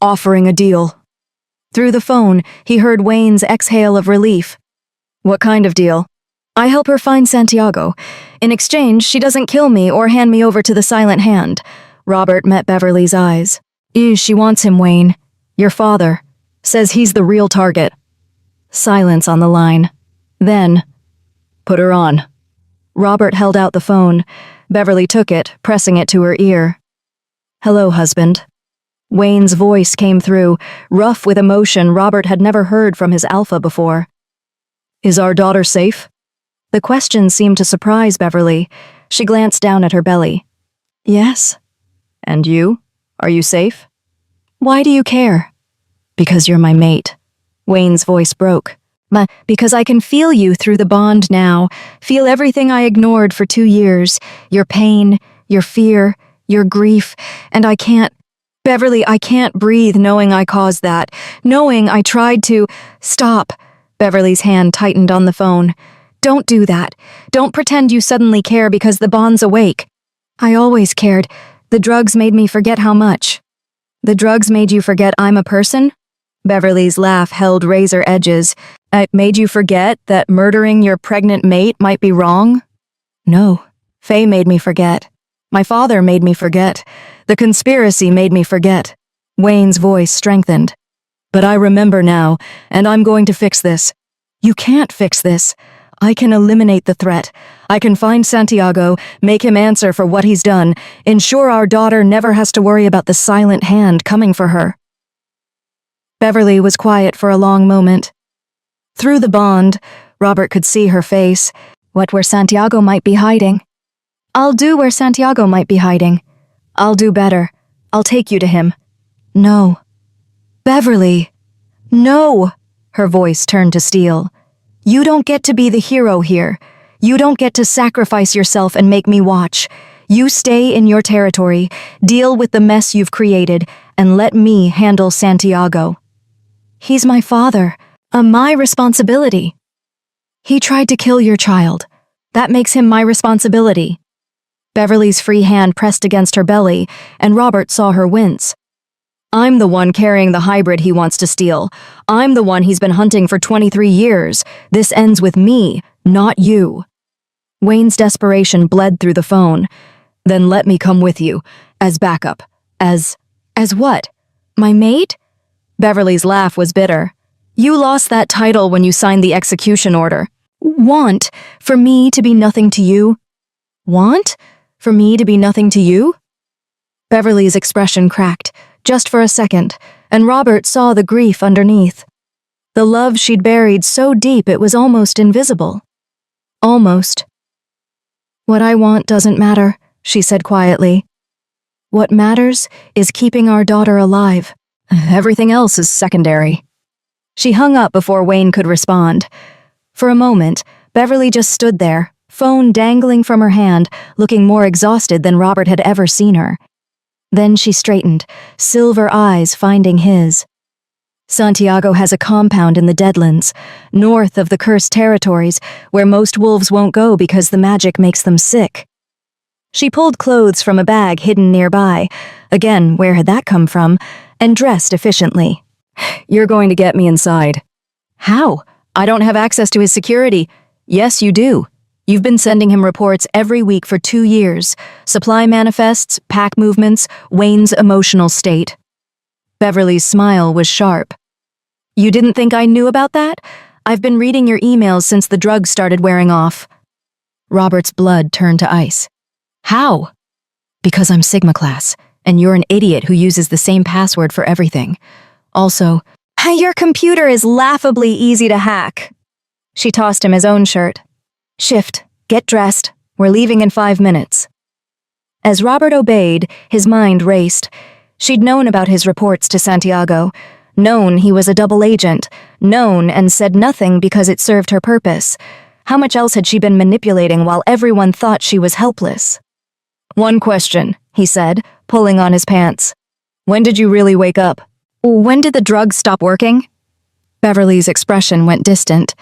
[SPEAKER 1] offering a deal. Through the phone, he heard Wayne's exhale of relief. What kind of deal? I help her find Santiago. In exchange, she doesn't kill me or hand me over to the Silent Hand. Robert met Beverly's eyes. She wants him, Wayne. Your father. Says he's the real target. Silence on the line. Then, put her on. Robert held out the phone. Beverly took it, pressing it to her ear. Hello, husband. Wayne's voice came through, rough with emotion Robert had never heard from his alpha before. Is our daughter safe? The question seemed to surprise Beverly. She glanced down at her belly. Yes. And you? Are you safe? Why do you care? Because you're my mate. Wayne's voice broke. Because I can feel you through the bond now, feel everything I ignored for 2 years, your pain, your fear, your grief, and I can't, Beverly, I can't breathe knowing I caused that, knowing I tried to. Stop. Beverly's hand tightened on the phone. Don't do that. Don't pretend you suddenly care because the bond's awake. I always cared. The drugs made me forget how much. The drugs made you forget I'm a person? Beverly's laugh held razor edges. It made you forget that murdering your pregnant mate might be wrong? No. Faye made me forget. My father made me forget. The conspiracy made me forget. Wayne's voice strengthened. But I remember now, and I'm going to fix this. You can't fix this. I can eliminate the threat. I can find Santiago, make him answer for what he's done, ensure our daughter never has to worry about the silent hand coming for her. Beverly was quiet for a long moment. Through the bond, Robert could see her face. What where Santiago might be hiding? I'll do where Santiago might be hiding. I'll do better. I'll take you to him. No. Beverly. No. Her voice turned to steel. You don't get to be the hero here. You don't get to sacrifice yourself and make me watch. You stay in your territory, deal with the mess you've created, and let me handle Santiago. He's my father. My responsibility. He tried to kill your child. That makes him my responsibility. Beverly's free hand pressed against her belly, and Robert saw her wince. I'm the one carrying the hybrid he wants to steal. I'm the one he's been hunting for 23 years. This ends with me, not you. Wayne's desperation bled through the phone. Then let me come with you, as backup. As what? My mate? Beverly's laugh was bitter. You lost that title when you signed the execution order. Want for me to be nothing to you? Want for me to be nothing to you? Beverly's expression cracked, just for a second, and Robert saw the grief underneath. The love she'd buried so deep it was almost invisible. Almost. What I want doesn't matter, she said quietly. What matters is keeping our daughter alive. Everything else is secondary. She hung up before Wayne could respond. For a moment, Beverly just stood there, phone dangling from her hand, looking more exhausted than Robert had ever seen her. Then she straightened, silver eyes finding his. Santiago has a compound in the Deadlands, north of the cursed territories, where most wolves won't go because the magic makes them sick. She pulled clothes from a bag hidden nearby, again, where had that come from, and dressed efficiently. You're going to get me inside. How? I don't have access to his security. Yes, you do. You've been sending him reports every week for 2 years. Supply manifests, pack movements, Wayne's emotional state. Beverly's smile was sharp. You didn't think I knew about that? I've been reading your emails since the drugs started wearing off. Robert's blood turned to ice. How? Because I'm Sigma class, and you're an idiot who uses the same password for everything. Also, your computer is laughably easy to hack. She tossed him his own shirt. Shift, get dressed. We're leaving in 5 minutes. As Robert obeyed, his mind raced. She'd known about his reports to Santiago, known he was a double agent, known and said nothing because it served her purpose. How much else had she been manipulating while everyone thought she was helpless? One question, he said, pulling on his pants. When did you really wake up? When did the drugs stop working? Beverly's expression went distant.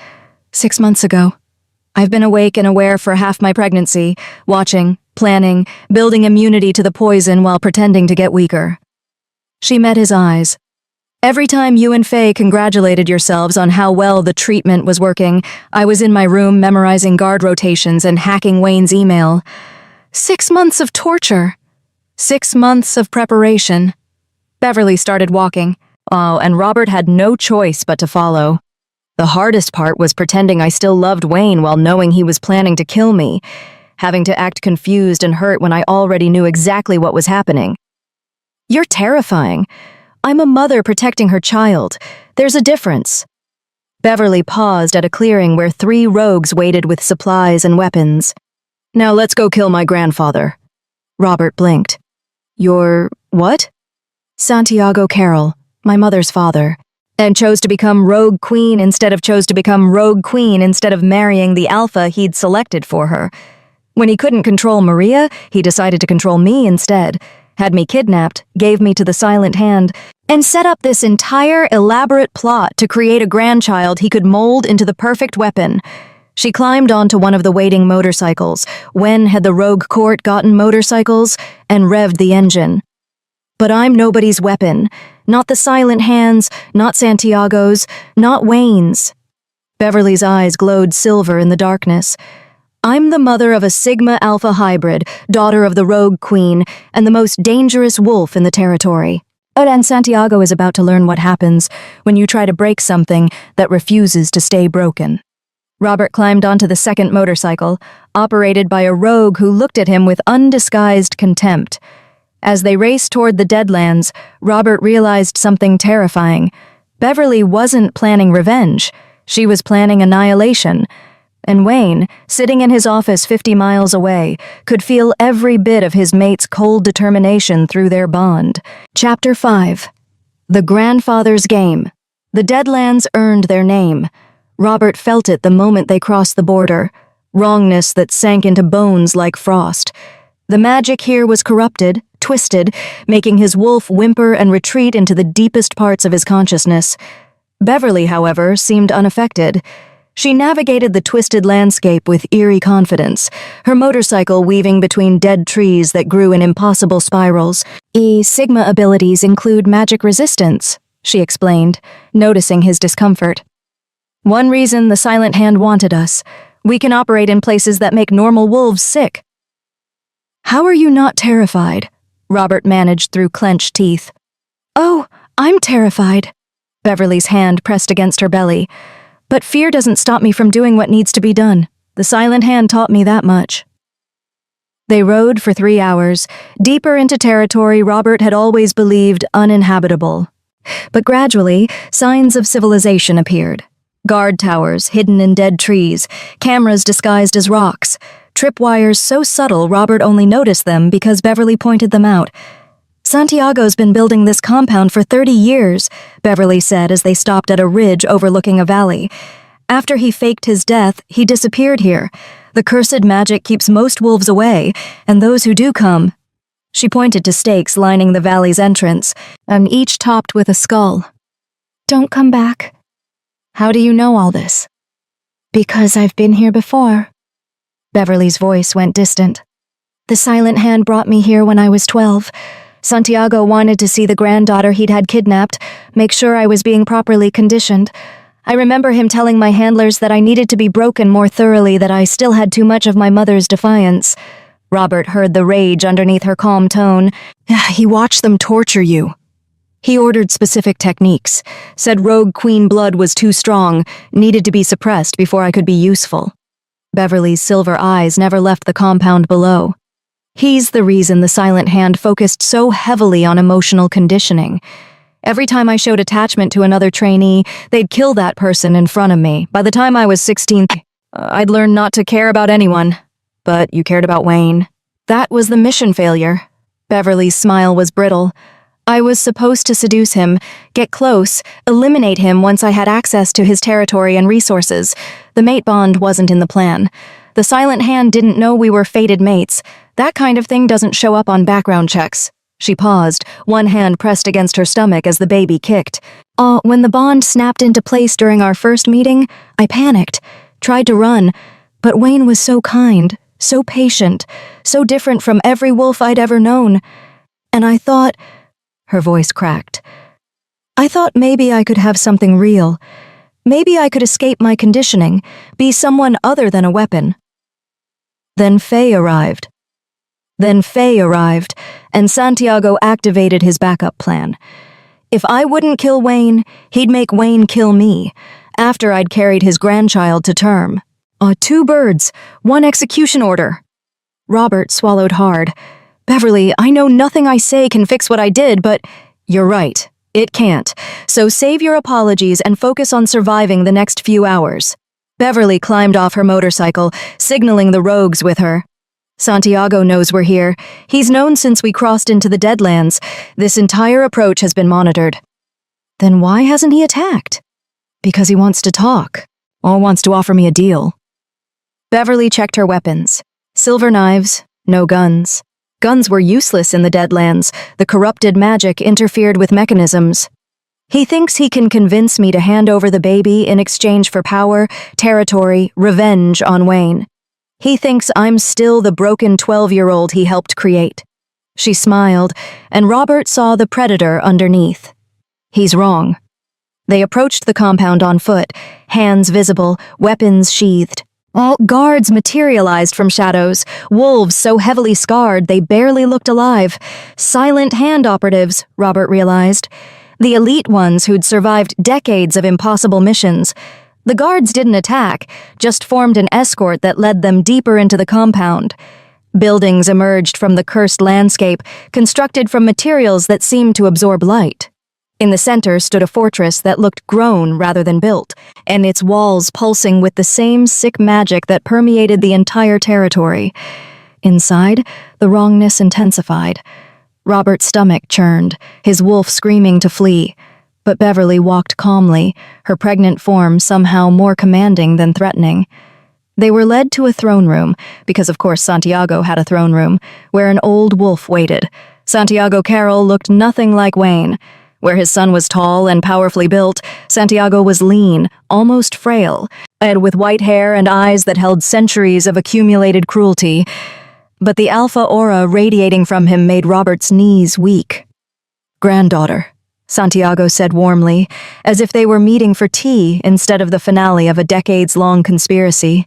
[SPEAKER 1] 6 months ago. I've been awake and aware for half my pregnancy, watching, planning, building immunity to the poison while pretending to get weaker. She met his eyes. Every time you and Faye congratulated yourselves on how well the treatment was working, I was in my room memorizing guard rotations and hacking Wayne's email. 6 months of torture. 6 months of preparation. Beverly started walking. Oh, and Robert had no choice but to follow. The hardest part was pretending I still loved Wayne while knowing he was planning to kill me, having to act confused and hurt when I already knew exactly what was happening. You're terrifying. I'm a mother protecting her child. There's a difference. Beverly paused at a clearing where 3 rogues waited with supplies and weapons. "Now let's go kill my grandfather." Robert blinked. "Your what?" "Santiago Carroll, my mother's father, and chose to become Rogue Queen instead of marrying the alpha he'd selected for her. When he couldn't control Maria, he decided to control me instead, had me kidnapped, gave me to the Silent Hand, and set up this entire elaborate plot to create a grandchild he could mold into the perfect weapon." She climbed onto one of the waiting motorcycles. When had the rogue court gotten motorcycles? And revved the engine. "But I'm nobody's weapon. Not the Silent Hand's, not Santiago's, not Wayne's." Beverly's eyes glowed silver in the darkness. "I'm the mother of a Sigma Alpha hybrid, daughter of the Rogue Queen, and the most dangerous wolf in the territory. And Santiago is about to learn what happens when you try to break something that refuses to stay broken." Robert climbed onto the second motorcycle, operated by a rogue who looked at him with undisguised contempt. As they raced toward the Deadlands, Robert realized something terrifying. Beverly wasn't planning revenge. She was planning annihilation. And Wayne, sitting in his office 50 miles away, could feel every bit of his mate's cold determination through their bond. Chapter 5. The Grandfather's Game. The Deadlands earned their name. Robert felt it the moment they crossed the border. Wrongness that sank into bones like frost. The magic here was corrupted, twisted, making his wolf whimper and retreat into the deepest parts of his consciousness. Beverly, however, seemed unaffected. She navigated the twisted landscape with eerie confidence, her motorcycle weaving between dead trees that grew in impossible spirals. Sigma abilities include magic resistance, she explained, noticing his discomfort. "One reason the Silent Hand wanted us. We can operate in places that make normal wolves sick." "How are you not terrified?" Robert managed through clenched teeth. "Oh, I'm terrified." Beverly's hand pressed against her belly. "But fear doesn't stop me from doing what needs to be done. The Silent Hand taught me that much." They rode for 3 hours, deeper into territory Robert had always believed uninhabitable. But gradually, signs of civilization appeared. Guard towers hidden in dead trees, cameras disguised as rocks, tripwires so subtle Robert only noticed them because Beverly pointed them out. "Santiago's been building this compound for 30 years, Beverly said as they stopped at a ridge overlooking a valley. "After he faked his death, he disappeared here. The cursed magic keeps most wolves away, and those who do come." She pointed to stakes lining the valley's entrance, and each topped with a skull. "Don't come back." "How do you know all this?" "Because I've been here before." Beverly's voice went distant. "The Silent Hand brought me here when I was 12. Santiago wanted to see the granddaughter he'd had kidnapped, make sure I was being properly conditioned. I remember him telling my handlers that I needed to be broken more thoroughly, that I still had too much of my mother's defiance." Robert heard the rage underneath her calm tone. "He watched them torture you." "He ordered specific techniques, said Rogue Queen blood was too strong, needed to be suppressed before I could be useful." Beverly's silver eyes never left the compound below. "He's the reason the Silent Hand focused so heavily on emotional conditioning. Every time I showed attachment to another trainee, they'd kill that person in front of me. By the time I was 16, I'd learned not to care about anyone. But you cared about Wayne. That was the mission failure." Beverly's smile was brittle. "I was supposed to seduce him, get close, eliminate him once I had access to his territory and resources. The mate bond wasn't in the plan. The Silent Hand didn't know we were fated mates. That kind of thing doesn't show up on background checks." She paused, one hand pressed against her stomach as the baby kicked. When the bond snapped into place during our first meeting, I panicked, tried to run, but Wayne was so kind, so patient, so different from every wolf I'd ever known. And I thought," her voice cracked, "I thought maybe I could have something real. Maybe I could escape my conditioning, be someone other than a weapon." Then Faye arrived, and Santiago activated his backup plan. If I wouldn't kill Wayne, he'd make Wayne kill me, after I'd carried his grandchild to term. 2 birds, 1 execution order." Robert swallowed hard. "Beverly, I know nothing I say can fix what I did, but..." "You're right," It can't, so save your apologies and focus on surviving the next few hours. Beverly climbed off her motorcycle, signaling the rogues with her. Santiago knows we're here. He's known since we crossed into the Deadlands. This entire approach has been monitored. Then why hasn't he attacked? Because he wants to talk, or wants to offer me a deal. Beverly checked her weapons. Silver knives, no guns. Guns were useless in the Deadlands. The corrupted magic interfered with mechanisms. He thinks he can convince me to hand over the baby in exchange for power, territory, revenge on Wayne. He thinks I'm still the broken 12-year-old he helped create. She smiled, and Robert saw the predator underneath. He's wrong. They approached the compound on foot, hands visible, weapons sheathed. All guards materialized from shadows, wolves so heavily scarred they barely looked alive. Silent hand operatives, Robert realized. The elite ones who'd survived decades of impossible missions. The guards didn't attack, just formed an escort that led them deeper into the compound. Buildings emerged from the cursed landscape, constructed from materials that seemed to absorb light. In the center stood a fortress that looked grown rather than built, and its walls pulsing with the same sick magic that permeated the entire territory. Inside, the wrongness intensified. Robert's stomach churned, his wolf screaming to flee. But Beverly walked calmly, her pregnant form somehow more commanding than threatening. They were led to a throne room, because of course Santiago had a throne room, where an old wolf waited. Santiago Carroll looked nothing like Wayne. Where his son was tall and powerfully built, Santiago was lean, almost frail, and with white hair and eyes that held centuries of accumulated cruelty. But the alpha aura radiating from him made Robert's knees weak. "Granddaughter," Santiago said warmly, as if they were meeting for tea instead of the finale of a decades-long conspiracy.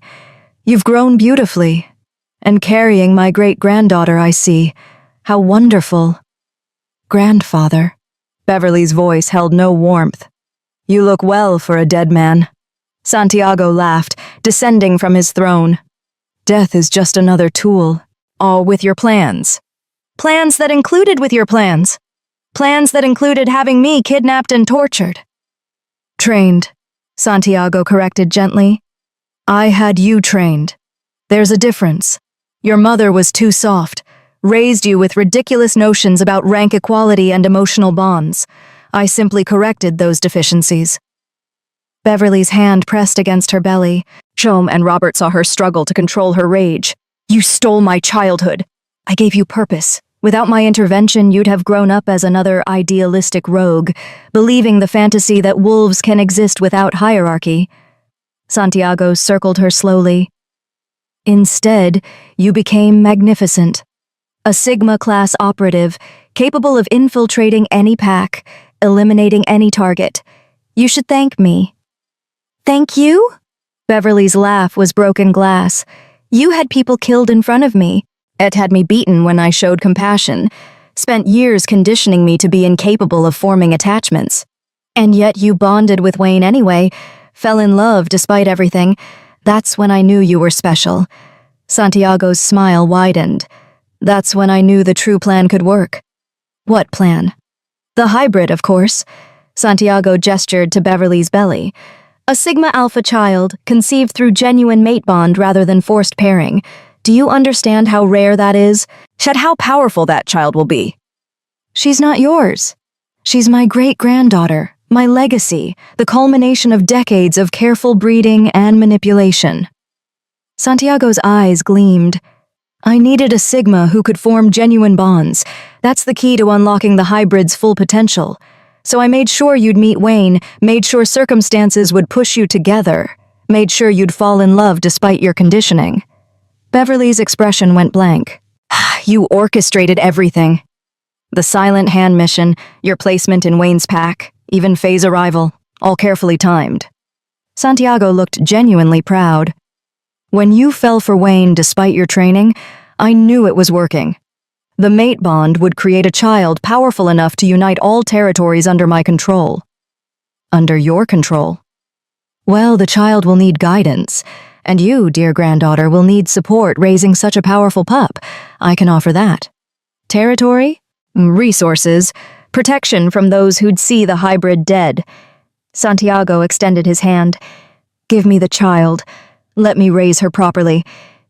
[SPEAKER 1] "You've grown beautifully. And carrying my great-granddaughter, I see. How wonderful." "Grandfather." Beverly's voice held no warmth. "You look well for a dead man." Santiago laughed, descending from his throne. "Death is just another tool. All with your plans." "Plans that included with your plans. Plans that included having me kidnapped and tortured." "Trained," Santiago corrected gently. "I had you trained. There's a difference. Your mother was too soft, raised you with ridiculous notions about rank equality and emotional bonds. I simply corrected those deficiencies." Beverly's hand pressed against her belly. Chom and Robert saw her struggle to control her rage. "You stole my childhood. I gave you purpose. Without my intervention, you'd have grown up as another idealistic rogue, believing the fantasy that wolves can exist without hierarchy." Santiago circled her slowly. "Instead, you became magnificent. A Sigma-class operative, capable of infiltrating any pack, eliminating any target. You should thank me." "Thank you?" Beverly's laugh was broken glass. "You had people killed in front of me. Ed had me beaten when I showed compassion. Spent years conditioning me to be incapable of forming attachments. And yet you bonded with Wayne anyway, fell in love despite everything. That's when I knew you were special." Santiago's smile widened. "That's when I knew the true plan could work." "What plan?" "The hybrid, of course." Santiago gestured to Beverly's belly. "A Sigma Alpha child, conceived through genuine mate bond rather than forced pairing. Do you understand how rare that is? Shed how powerful that child will be." "She's not yours. She's my great-granddaughter, my legacy, the culmination of decades of careful breeding and manipulation." Santiago's eyes gleamed. "I needed a Sigma who could form genuine bonds. That's the key to unlocking the hybrid's full potential. So I made sure you'd meet Wayne, made sure circumstances would push you together, made sure you'd fall in love despite your conditioning." Beverly's expression went blank. "You orchestrated everything. The silent hand mission, your placement in Wayne's pack, even phase arrival, all carefully timed." Santiago looked genuinely proud. "When you fell for Wayne despite your training, I knew it was working. The mate bond would create a child powerful enough to unite all territories under my control." "Under your control?" "Well, the child will need guidance, and you, dear granddaughter, will need support raising such a powerful pup. I can offer that. Territory? Resources. protection from those who'd see the hybrid dead. Santiago extended his hand. "Give me the child. Let me raise her properly.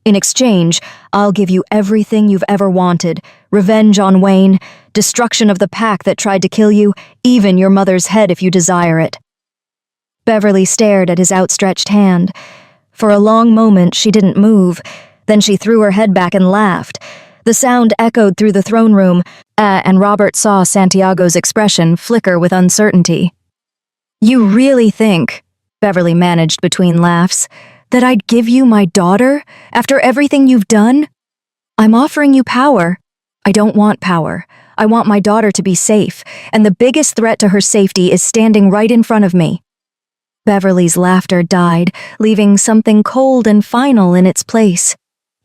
[SPEAKER 1] In exchange, I'll give you everything you've ever wanted. Revenge on Wayne, destruction of the pack that tried to kill you, even your mother's head if you desire it." Beverly stared at his outstretched hand. For a long moment, she didn't move. Then she threw her head back and laughed. The sound echoed through the throne room, and Robert saw Santiago's expression flicker with uncertainty. "You really think," Beverly managed between laughs, "that I'd give you my daughter after everything you've done? I'm offering you power. I don't want power. I want my daughter to be safe, and the biggest threat to her safety is standing right in front of me." Beverly's laughter died, leaving something cold and final in its place.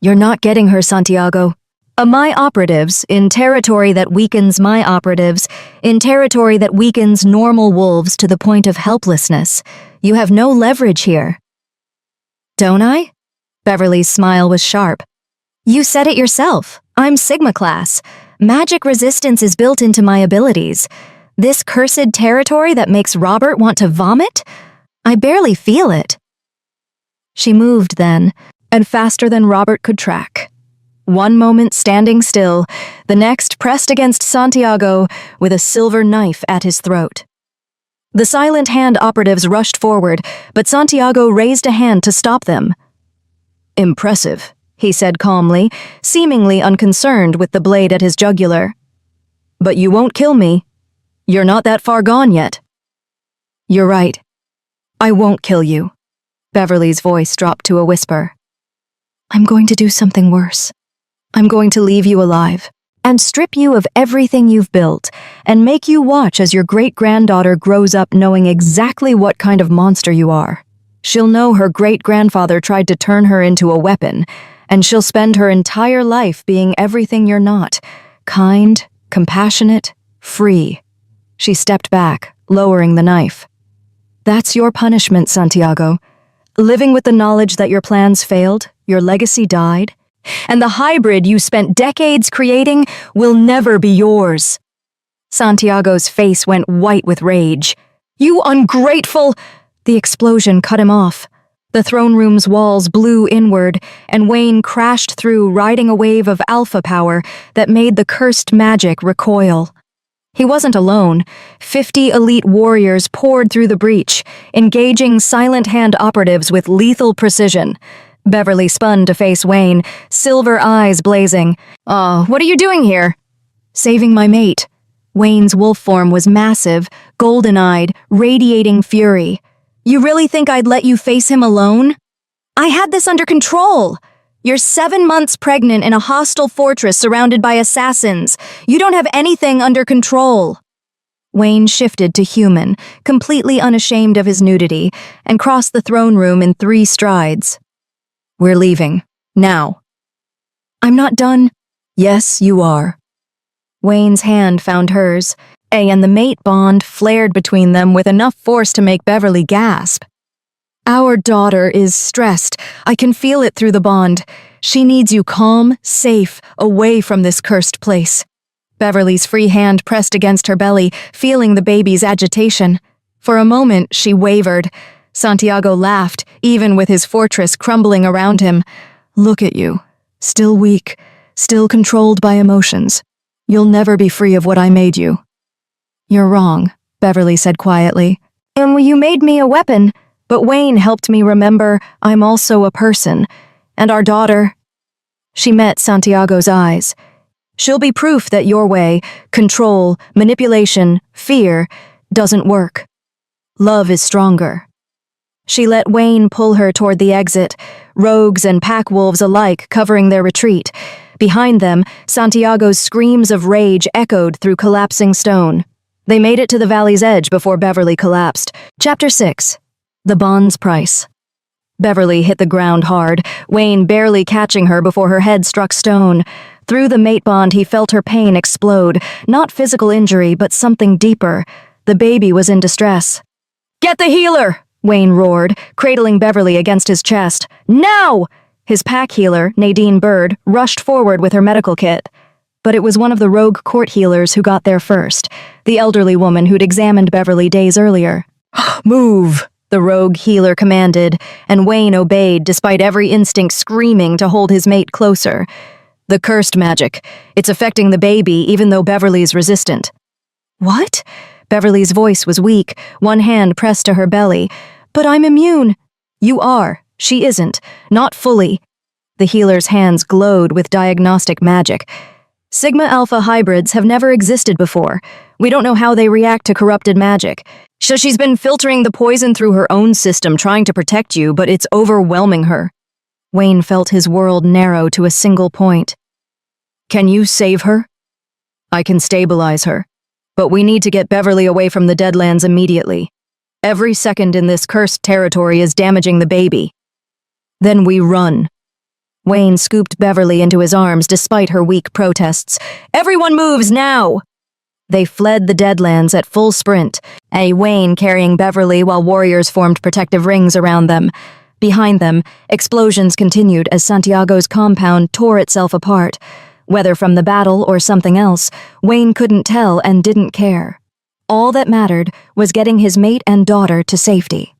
[SPEAKER 1] "You're not getting her, Santiago. My operatives, in territory that weakens my operatives, in territory that weakens normal wolves to the point of helplessness. You have no leverage here." "Don't I?" Beverly's smile was sharp. "You said it yourself. I'm Sigma class. Magic resistance is built into my abilities. This cursed territory that makes Robert want to vomit? I barely feel it." She moved then, and faster than Robert could track. One moment standing still, the next pressed against Santiago with a silver knife at his throat. The silent hand operatives rushed forward, but Santiago raised a hand to stop them. "Impressive," he said calmly, seemingly unconcerned with the blade at his jugular. "But you won't kill me. You're not that far gone yet." "You're right. I won't kill you." Beverly's voice dropped to a whisper. "I'm going to do something worse. I'm going to leave you alive, and strip you of everything you've built, and make you watch as your great-granddaughter grows up knowing exactly what kind of monster you are. She'll know her great-grandfather tried to turn her into a weapon, and she'll spend her entire life being everything you're not, kind, compassionate, free." She stepped back, lowering the knife. "That's your punishment, Santiago. Living with the knowledge that your plans failed, your legacy died, and the hybrid you spent decades creating will never be yours." Santiago's face went white with rage. "You ungrateful—" The explosion cut him off. The throne room's walls blew inward, and Wayne crashed through, riding a wave of alpha power that made the cursed magic recoil. He wasn't alone. 50 elite warriors poured through the breach, engaging silent hand operatives with lethal precision. Beverly spun to face Wayne, silver eyes blazing. What are you doing here?" "Saving my mate." Wayne's wolf form was massive, golden-eyed, radiating fury. "You really think I'd let you face him alone? I had this under control. You're 7 months pregnant in a hostile fortress surrounded by assassins. You don't have anything under control." Wayne shifted to human, completely unashamed of his nudity, and crossed the throne room in 3 strides. "We're leaving. Now." "I'm not done." "Yes, you are." Wayne's hand found hers, and the mate bond flared between them with enough force to make Beverly gasp. "Our daughter is stressed. I can feel it through the bond. She needs you calm, safe, away from this cursed place." Beverly's free hand pressed against her belly, feeling the baby's agitation. For a moment, she wavered. Santiago laughed, even with his fortress crumbling around him. "Look at you. Still weak, still controlled by emotions. You'll never be free of what I made you." "You're wrong," Beverly said quietly. "And you made me a weapon, but Wayne helped me remember I'm also a person, and our daughter." She met Santiago's eyes. "She'll be proof that your way, control, manipulation, fear, doesn't work. Love is stronger." She let Wayne pull her toward the exit, rogues and pack wolves alike covering their retreat. Behind them, Santiago's screams of rage echoed through collapsing stone. They made it to the valley's edge before Beverly collapsed. Chapter 6. The Bond's Price. Beverly hit the ground hard, Wayne barely catching her before her head struck stone. Through the mate bond, he felt her pain explode, not physical injury, but something deeper. The baby was in distress. "Get the healer!" Wayne roared, cradling Beverly against his chest. "Now!" His pack healer, Nadine Bird, rushed forward with her medical kit. But it was one of the rogue court healers who got there first, the elderly woman who'd examined Beverly days earlier. "Move!" the rogue healer commanded, and Wayne obeyed despite every instinct screaming to hold his mate closer. The cursed magic. It's affecting the baby even though Beverly's resistant. What? Beverly's voice was weak, one hand pressed to her belly. But I'm immune. You are. She isn't. Not fully. The healer's hands glowed with diagnostic magic. Sigma Alpha hybrids have never existed before. We don't know how they react to corrupted magic. So she's been filtering the poison through her own system, trying to protect you, but it's overwhelming her. Wayne felt his world narrow to a single point. Can you save her? I can stabilize her. But we need to get Beverly away from the Deadlands immediately. Every second in this cursed territory is damaging the baby. Then we run. Wayne scooped Beverly into his arms despite her weak protests. Everyone moves now! They fled the Deadlands at full sprint, Wayne carrying Beverly while warriors formed protective rings around them. Behind them, explosions continued as Santiago's compound tore itself apart. Whether from the battle or something else, Wayne couldn't tell and didn't care. All that mattered was getting his mate and daughter to safety.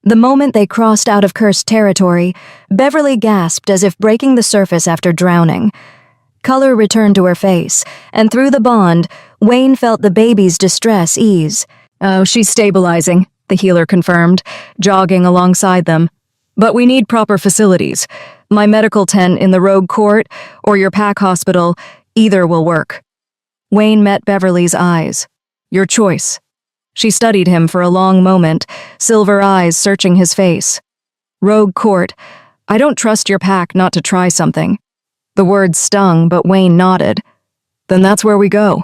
[SPEAKER 1] The moment they crossed out of cursed territory, Beverly gasped as if breaking the surface after drowning. Color returned to her face, and through the bond, Wayne felt the baby's distress ease. Oh, she's stabilizing, the healer confirmed, jogging alongside them. But we need proper facilities. My medical tent in the Rogue Court or your pack hospital, either will work. Wayne met Beverly's eyes. Your choice. She studied him for a long moment, silver eyes searching his face. Rogue Court, I don't trust your pack not to try something. The words stung, but Wayne nodded. Then that's where we go.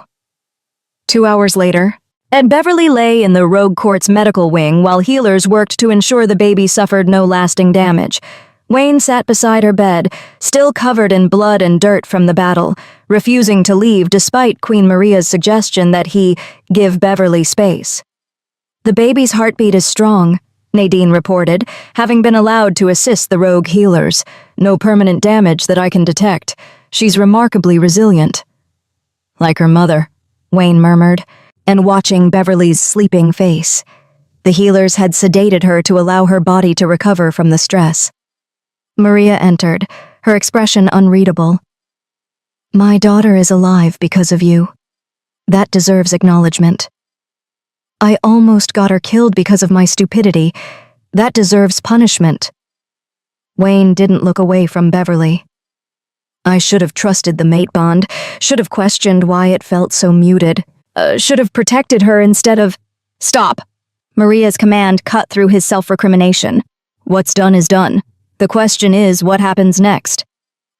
[SPEAKER 1] 2 hours later, and Beverly lay in the Rogue Court's medical wing while healers worked to ensure the baby suffered no lasting damage. Wayne sat beside her bed, still covered in blood and dirt from the battle, refusing to leave despite Queen Maria's suggestion that he give Beverly space. The baby's heartbeat is strong, Nadine reported, having been allowed to assist the rogue healers. No permanent damage that I can detect. She's remarkably resilient. Like her mother, Wayne murmured, and watching Beverly's sleeping face. The healers had sedated her to allow her body to recover from the stress. Maria entered, her expression unreadable. My daughter is alive because of you. That deserves acknowledgement. I almost got her killed because of my stupidity. That deserves punishment. Wayne didn't look away from Beverly. I should have trusted the mate bond, should have questioned why it felt so muted, should have protected her instead of— Stop! Maria's command cut through his self-recrimination. What's done is done. The question is, what happens next?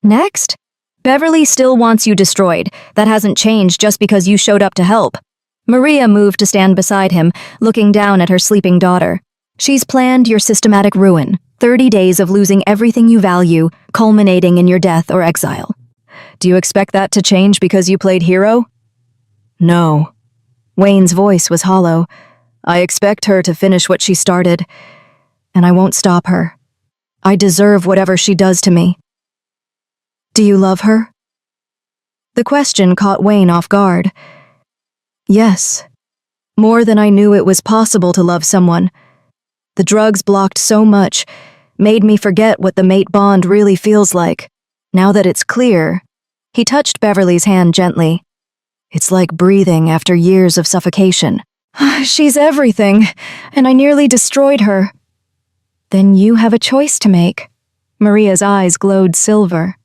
[SPEAKER 1] Next? Beverly still wants you destroyed. That hasn't changed just because you showed up to help. Maria moved to stand beside him, looking down at her sleeping daughter. She's planned your systematic ruin, 30 days of losing everything you value, culminating in your death or exile. Do you expect that to change because you played hero? No. Wayne's voice was hollow. I expect her to finish what she started, and I won't stop her. I deserve whatever she does to me. Do you love her? The question caught Wayne off guard. Yes. More than I knew it was possible to love someone. The drugs blocked so much, made me forget what the mate bond really feels like. Now that it's clear, he touched Beverly's hand gently. It's like breathing after years of suffocation. She's everything, and I nearly destroyed her. Then you have a choice to make. Maria's eyes glowed silver.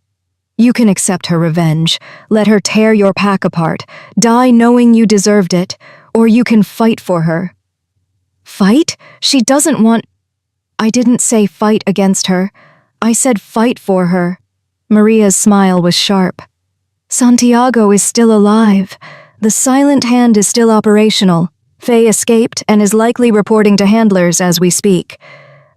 [SPEAKER 1] You can accept her revenge, let her tear your pack apart, die knowing you deserved it, or you can fight for her. Fight? She doesn't want— I didn't say fight against her. I said fight for her. Maria's smile was sharp. Santiago is still alive. The silent hand is still operational. Faye escaped and is likely reporting to handlers as we speak.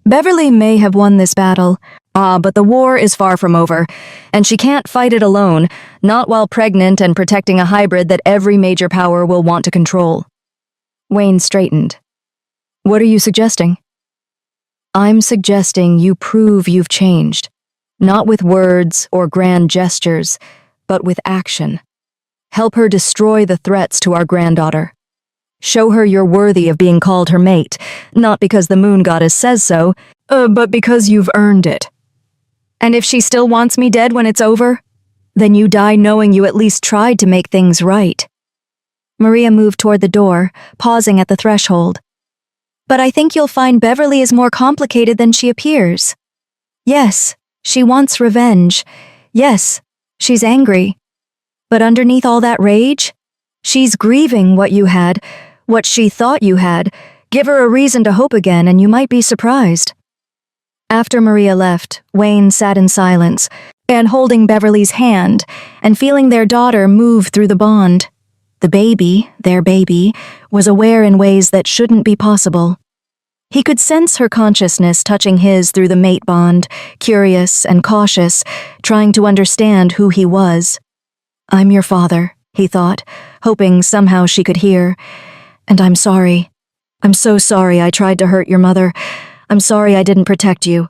[SPEAKER 1] Beverly may have won this battle, but the war is far from over, and she can't fight it alone, not while pregnant and protecting a hybrid that every major power will want to control. Wayne straightened. What are you suggesting? I'm suggesting you prove you've changed, not with words or grand gestures, but with action. Help her destroy the threats to our granddaughter. Show her you're worthy of being called her mate, not because the moon goddess says so, but because you've earned it. And if she still wants me dead when it's over, then you die knowing you at least tried to make things right. Maria moved toward the door, pausing at the threshold. But I think you'll find Beverly is more complicated than she appears. Yes, she wants revenge. Yes, she's angry. But underneath all that rage, she's grieving what you had, what she thought you had. Give her a reason to hope again and you might be surprised. After Maria left, Wayne sat in silence, and holding Beverly's hand, and feeling their daughter move through the bond. The baby, their baby, was aware in ways that shouldn't be possible. He could sense her consciousness touching his through the mate bond, curious and cautious, trying to understand who he was. I'm your father, he thought, hoping somehow she could hear. And I'm sorry. I'm so sorry I tried to hurt your mother. I'm sorry I didn't protect you.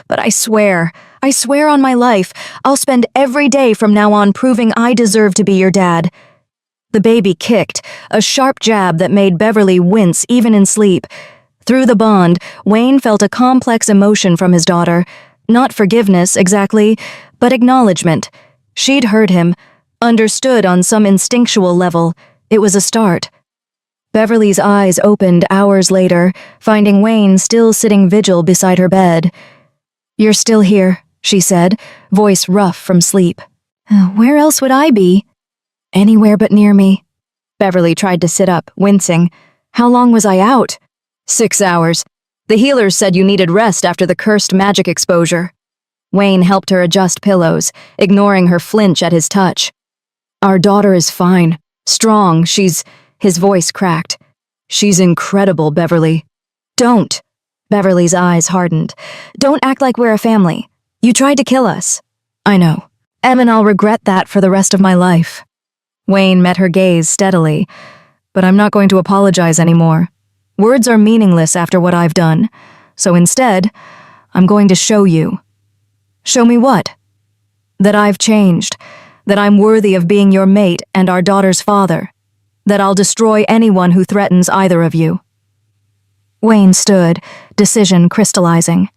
[SPEAKER 1] But I swear on my life, I'll spend every day from now on proving I deserve to be your dad. The baby kicked, a sharp jab that made Beverly wince even in sleep. Through the bond, Wayne felt a complex emotion from his daughter. Not forgiveness, exactly, but acknowledgement. She'd heard him, understood on some instinctual level. It was a start. Beverly's eyes opened hours later, finding Wayne still sitting vigil beside her bed. You're still here, she said, voice rough from sleep. Where else would I be? Anywhere but near me. Beverly tried to sit up, wincing. How long was I out? 6 hours. The healers said you needed rest after the cursed magic exposure. Wayne helped her adjust pillows, ignoring her flinch at his touch. Our daughter is fine. Strong, His voice cracked. She's incredible, Beverly. Don't. Beverly's eyes hardened. Don't act like we're a family. You tried to kill us. I know. And I'll regret that for the rest of my life. Wayne met her gaze steadily. But I'm not going to apologize anymore. Words are meaningless after what I've done. So instead, I'm going to show you. Show me what? That I've changed. That I'm worthy of being your mate and our daughter's father. That I'll destroy anyone who threatens either of you. Wayne stood, decision crystallizing.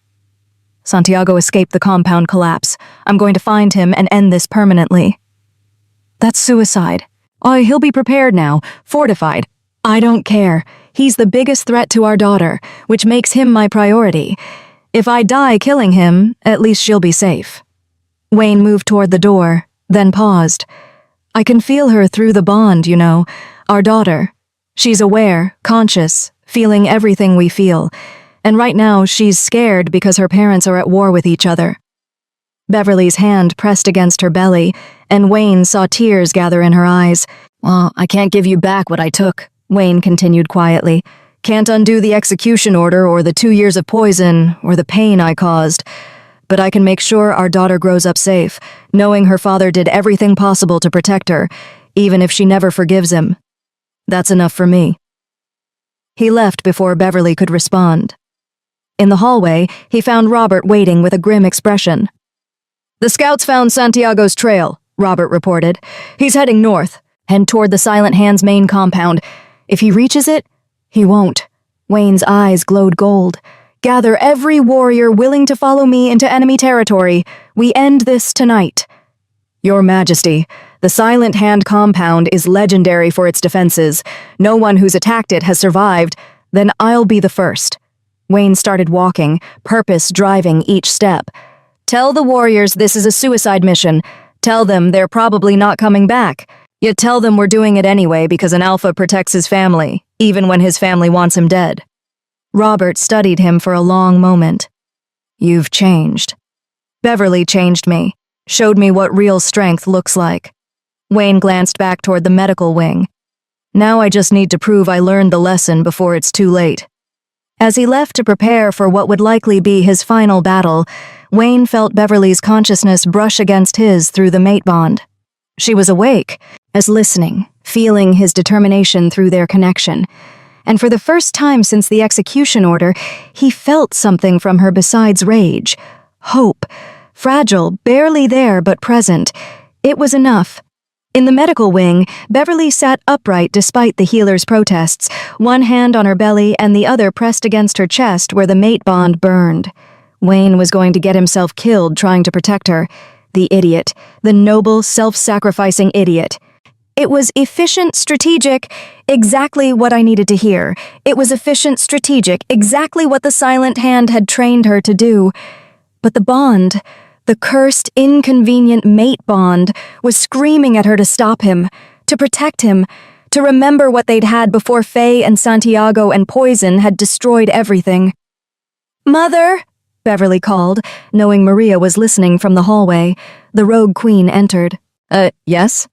[SPEAKER 1] Santiago escaped the compound collapse. I'm going to find him and end this permanently. That's suicide. Oh, he'll be prepared now, fortified. I don't care. He's the biggest threat to our daughter, which makes him my priority. If I die killing him, at least she'll be safe. Wayne moved toward the door, then paused. I can feel her through the bond, you know. Our daughter. She's aware, conscious, feeling everything we feel. And right now, she's scared because her parents are at war with each other. Beverly's hand pressed against her belly, and Wayne saw tears gather in her eyes. Well, I can't give you back what I took, Wayne continued quietly. Can't undo the execution order or the 2 years of poison or the pain I caused. But I can make sure our daughter grows up safe, knowing her father did everything possible to protect her, even if she never forgives him. That's enough for me. He left before Beverly could respond. In the hallway, he found Robert waiting with a grim expression. The scouts found Santiago's trail, Robert reported. He's heading north, and toward the Silent Hand's main compound. If he reaches it, he won't. Wayne's eyes glowed gold. Gather every warrior willing to follow me into enemy territory. We end this tonight. Your Majesty, the Silent Hand compound is legendary for its defenses. No one who's attacked it has survived. Then I'll be the first. Wayne started walking, purpose driving each step. Tell the warriors this is a suicide mission. Tell them they're probably not coming back. Yet tell them we're doing it anyway because an alpha protects his family, even when his family wants him dead. Robert studied him for a long moment. You've changed. Beverly changed me, showed me what real strength looks like. Wayne glanced back toward the medical wing. Now I just need to prove I learned the lesson before it's too late. As he left to prepare for what would likely be his final battle, Wayne felt Beverly's consciousness brush against his through the mate bond. She was awake, as listening, feeling his determination through their connection. And for the first time since the execution order, he felt something from her besides rage. Hope. Fragile, barely there but present. It was enough. In the medical wing, Beverly sat upright despite the healer's protests, one hand on her belly and the other pressed against her chest where the mate bond burned. Wayne was going to get himself killed trying to protect her. The idiot. The noble, self-sacrificing idiot. It was efficient, strategic, exactly what I needed to hear. It was efficient, strategic, exactly what the silent hand had trained her to do. But the bond, the cursed, inconvenient mate bond, was screaming at her to stop him, to protect him, to remember what they'd had before Faye and Santiago and Poison had destroyed everything. "Mother!" Beverly called, knowing Maria was listening from the hallway. The rogue queen entered. Yes?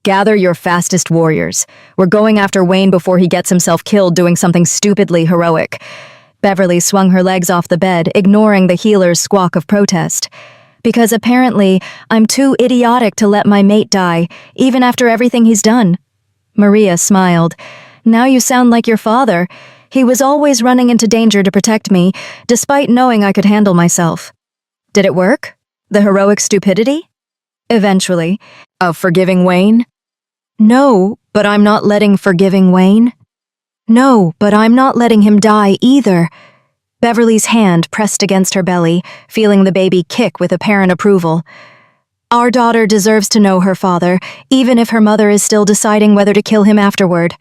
[SPEAKER 1] Gather your fastest warriors. We're going after Wayne before he gets himself killed doing something stupidly heroic." Beverly swung her legs off the bed, ignoring the healer's squawk of protest. "Because apparently, I'm too idiotic to let my mate die, even after everything he's done." Maria smiled. "Now you sound like your father. He was always running into danger to protect me, despite knowing I could handle myself." "Did it work? The heroic stupidity?" "Eventually." "Of forgiving Wayne?" "No, but I'm not letting forgiving Wayne." "No, but I'm not letting him die either." Beverly's hand pressed against her belly, feeling the baby kick with apparent approval. "Our daughter deserves to know her father, even if her mother is still deciding whether to kill him afterward."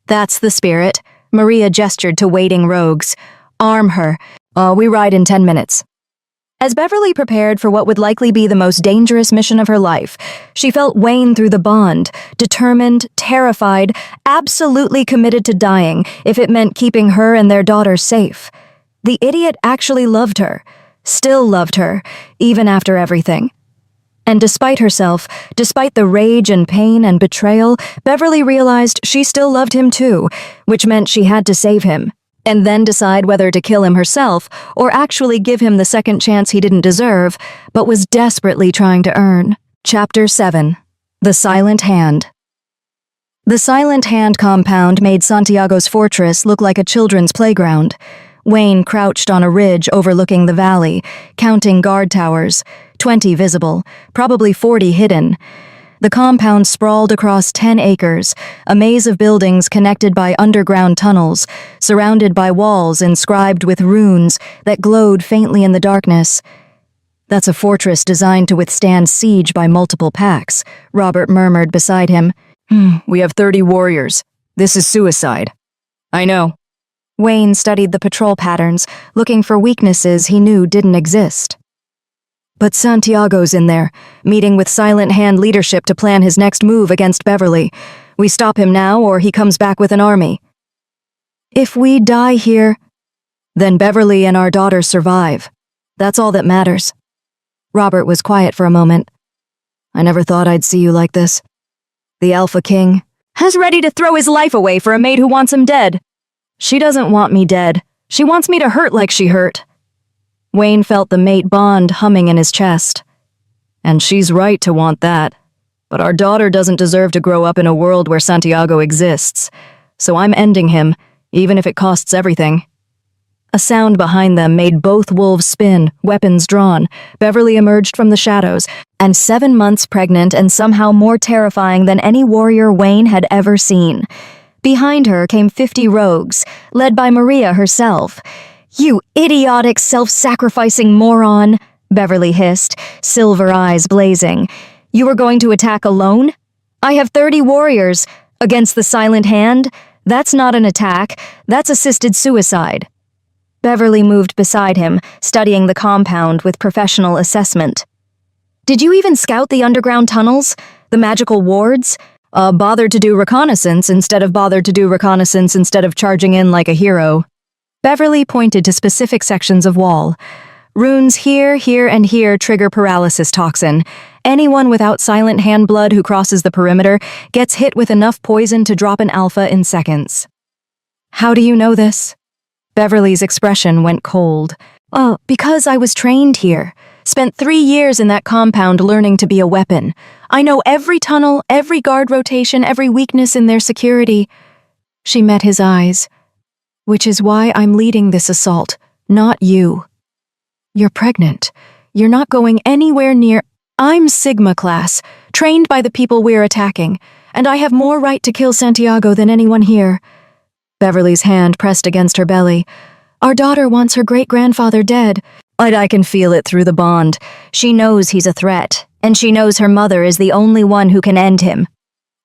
[SPEAKER 1] "That's the spirit." Maria gestured to waiting rogues. "Arm her. We ride in 10 minutes." As Beverly prepared for what would likely be the most dangerous mission of her life, she felt Wayne through the bond, determined, terrified, absolutely committed to dying if it meant keeping her and their daughter safe. The idiot actually loved her, still loved her, even after everything. And despite herself, despite the rage and pain and betrayal, Beverly realized she still loved him too, which meant she had to save him, and then decide whether to kill him herself or actually give him the second chance he didn't deserve, but was desperately trying to earn. Chapter 7. The Silent Hand. The Silent Hand compound made Santiago's fortress look like a children's playground. Wayne crouched on a ridge overlooking the valley, counting guard towers, 20 visible, probably 40 hidden. The compound sprawled across 10 acres, a maze of buildings connected by underground tunnels, surrounded by walls inscribed with runes that glowed faintly in the darkness. "That's a fortress designed to withstand siege by multiple packs," Robert murmured beside him. "We have 30 warriors. This is suicide." "I know." Wayne studied the patrol patterns, looking for weaknesses he knew didn't exist. "But Santiago's in there, meeting with Silent Hand leadership to plan his next move against Beverly. We stop him now or he comes back with an army." "If we die here, then Beverly and our daughter survive. That's all that matters." Robert was quiet for a moment. "I never thought I'd see you like this. The Alpha King is ready to throw his life away for a mate who wants him dead." "She doesn't want me dead. She wants me to hurt like she hurt." Wayne felt the mate bond humming in his chest. "And she's right to want that. But our daughter doesn't deserve to grow up in a world where Santiago exists. So I'm ending him, even if it costs everything." A sound behind them made both wolves spin, weapons drawn. Beverly emerged from the shadows, and 7 months pregnant and somehow more terrifying than any warrior Wayne had ever seen. Behind her came 50 rogues, led by Maria herself. "You idiotic, self-sacrificing moron," Beverly hissed, silver eyes blazing. "You are going to attack alone? I have 30 warriors. Against the Silent Hand? That's not an attack. That's assisted suicide." Beverly moved beside him, studying the compound with professional assessment. "Did you even scout the underground tunnels? The magical wards? Bothered to do reconnaissance instead of charging in like a hero." Beverly pointed to specific sections of wall. "Runes here, here, and here trigger paralysis toxin. Anyone without Silent Hand blood who crosses the perimeter gets hit with enough poison to drop an alpha in seconds." "How do you know this?" Beverly's expression went cold. Because I was trained here. Spent 3 years in that compound learning to be a weapon. I know every tunnel, every guard rotation, every weakness in their security." She met his eyes. "Which is why I'm leading this assault, not you. You're pregnant. You're not going anywhere near. I'm Sigma class. trained by the people we're attacking, and I have more right to kill Santiago than anyone here." Beverly's hand pressed against her belly. "Our daughter wants her great-grandfather dead, but I can feel it through the bond. She knows he's a threat, and she knows her mother is the only one who can end him."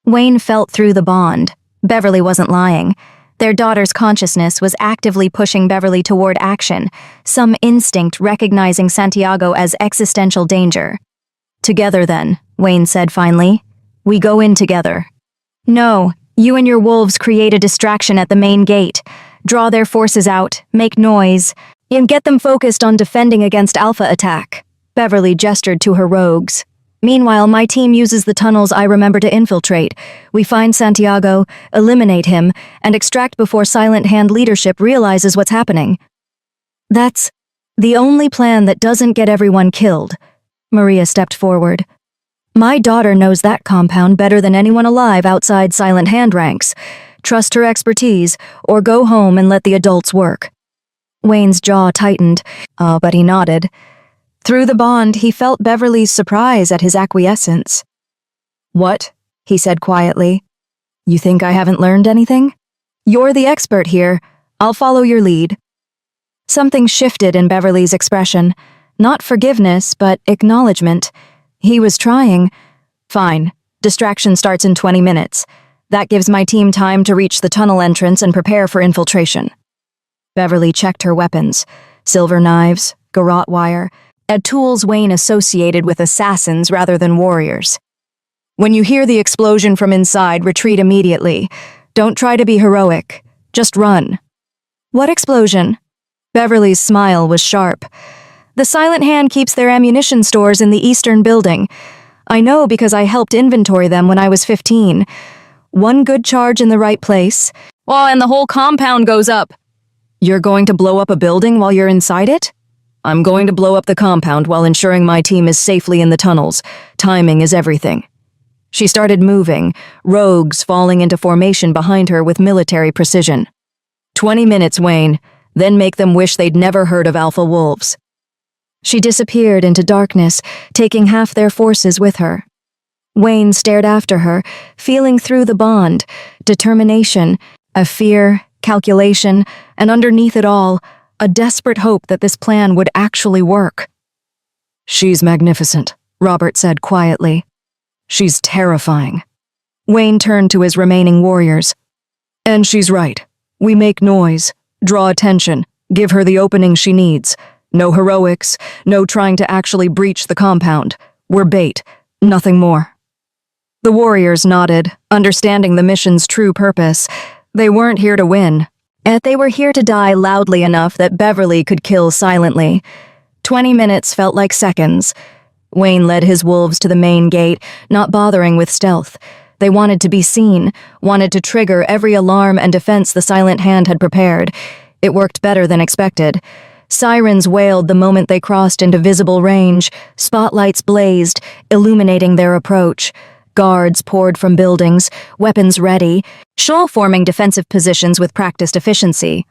[SPEAKER 1] Wayne felt through the bond. Beverly wasn't lying. Their daughter's consciousness was actively pushing Beverly toward action, some instinct recognizing Santiago as existential danger. "Together then," Wayne said finally. "We go in together." "No, you and your wolves create a distraction at the main gate. Draw their forces out, make noise, and get them focused on defending against Alpha attack." Beverly gestured to her rogues. "Meanwhile, my team uses the tunnels I remember to infiltrate. We find Santiago, eliminate him, and extract before Silent Hand leadership realizes what's happening." "That's the only plan that doesn't get everyone killed." Maria stepped forward. "My daughter knows that compound better than anyone alive outside Silent Hand ranks. Trust her expertise, or go home and let the adults work." Wayne's jaw tightened, but he nodded. Through the bond, he felt Beverly's surprise at his acquiescence. "What?" he said quietly. "You think I haven't learned anything? You're the expert here. I'll follow your lead." Something shifted in Beverly's expression. Not forgiveness, but acknowledgement. He was trying. "Fine. Distraction starts in 20 minutes. That gives my team time to reach the tunnel entrance and prepare for infiltration." Beverly checked her weapons. Silver knives, garrote wire, tools Wayne associated with assassins rather than warriors. "When you hear the explosion from inside, retreat immediately. Don't try to be heroic. Just run." "What explosion?" Beverly's smile was sharp. "The Silent Hand keeps their ammunition stores in the eastern building. I know because I helped inventory them when I was 15. One good charge in the right place. Oh, and the whole compound goes up." "You're going to blow up a building while you're inside it?" "I'm going to blow up the compound while ensuring my team is safely in the tunnels. Timing is everything." She started moving, rogues falling into formation behind her with military precision. 20 minutes, Wayne. Then make them wish they'd never heard of Alpha Wolves." She disappeared into darkness, taking half their forces with her. Wayne stared after her, feeling through the bond, determination, a fear, calculation, and underneath it all, a desperate hope that this plan would actually work. "She's magnificent," Robert said quietly. "She's terrifying." Wayne turned to his remaining warriors. "And she's right. We make noise, draw attention, give her the opening she needs. No heroics, no trying to actually breach the compound. We're bait, nothing more." The warriors nodded, understanding the mission's true purpose. They weren't here to win. Yet they were here to die loudly enough that Beverly could kill silently. 20 minutes felt like seconds. Wayne led his wolves to the main gate, not bothering with stealth. They wanted to be seen, wanted to trigger every alarm and defense the Silent Hand had prepared. It worked better than expected. Sirens wailed the moment they crossed into visible range. Spotlights blazed, illuminating their approach. Guards poured from buildings, weapons ready, forming defensive positions with practiced efficiency.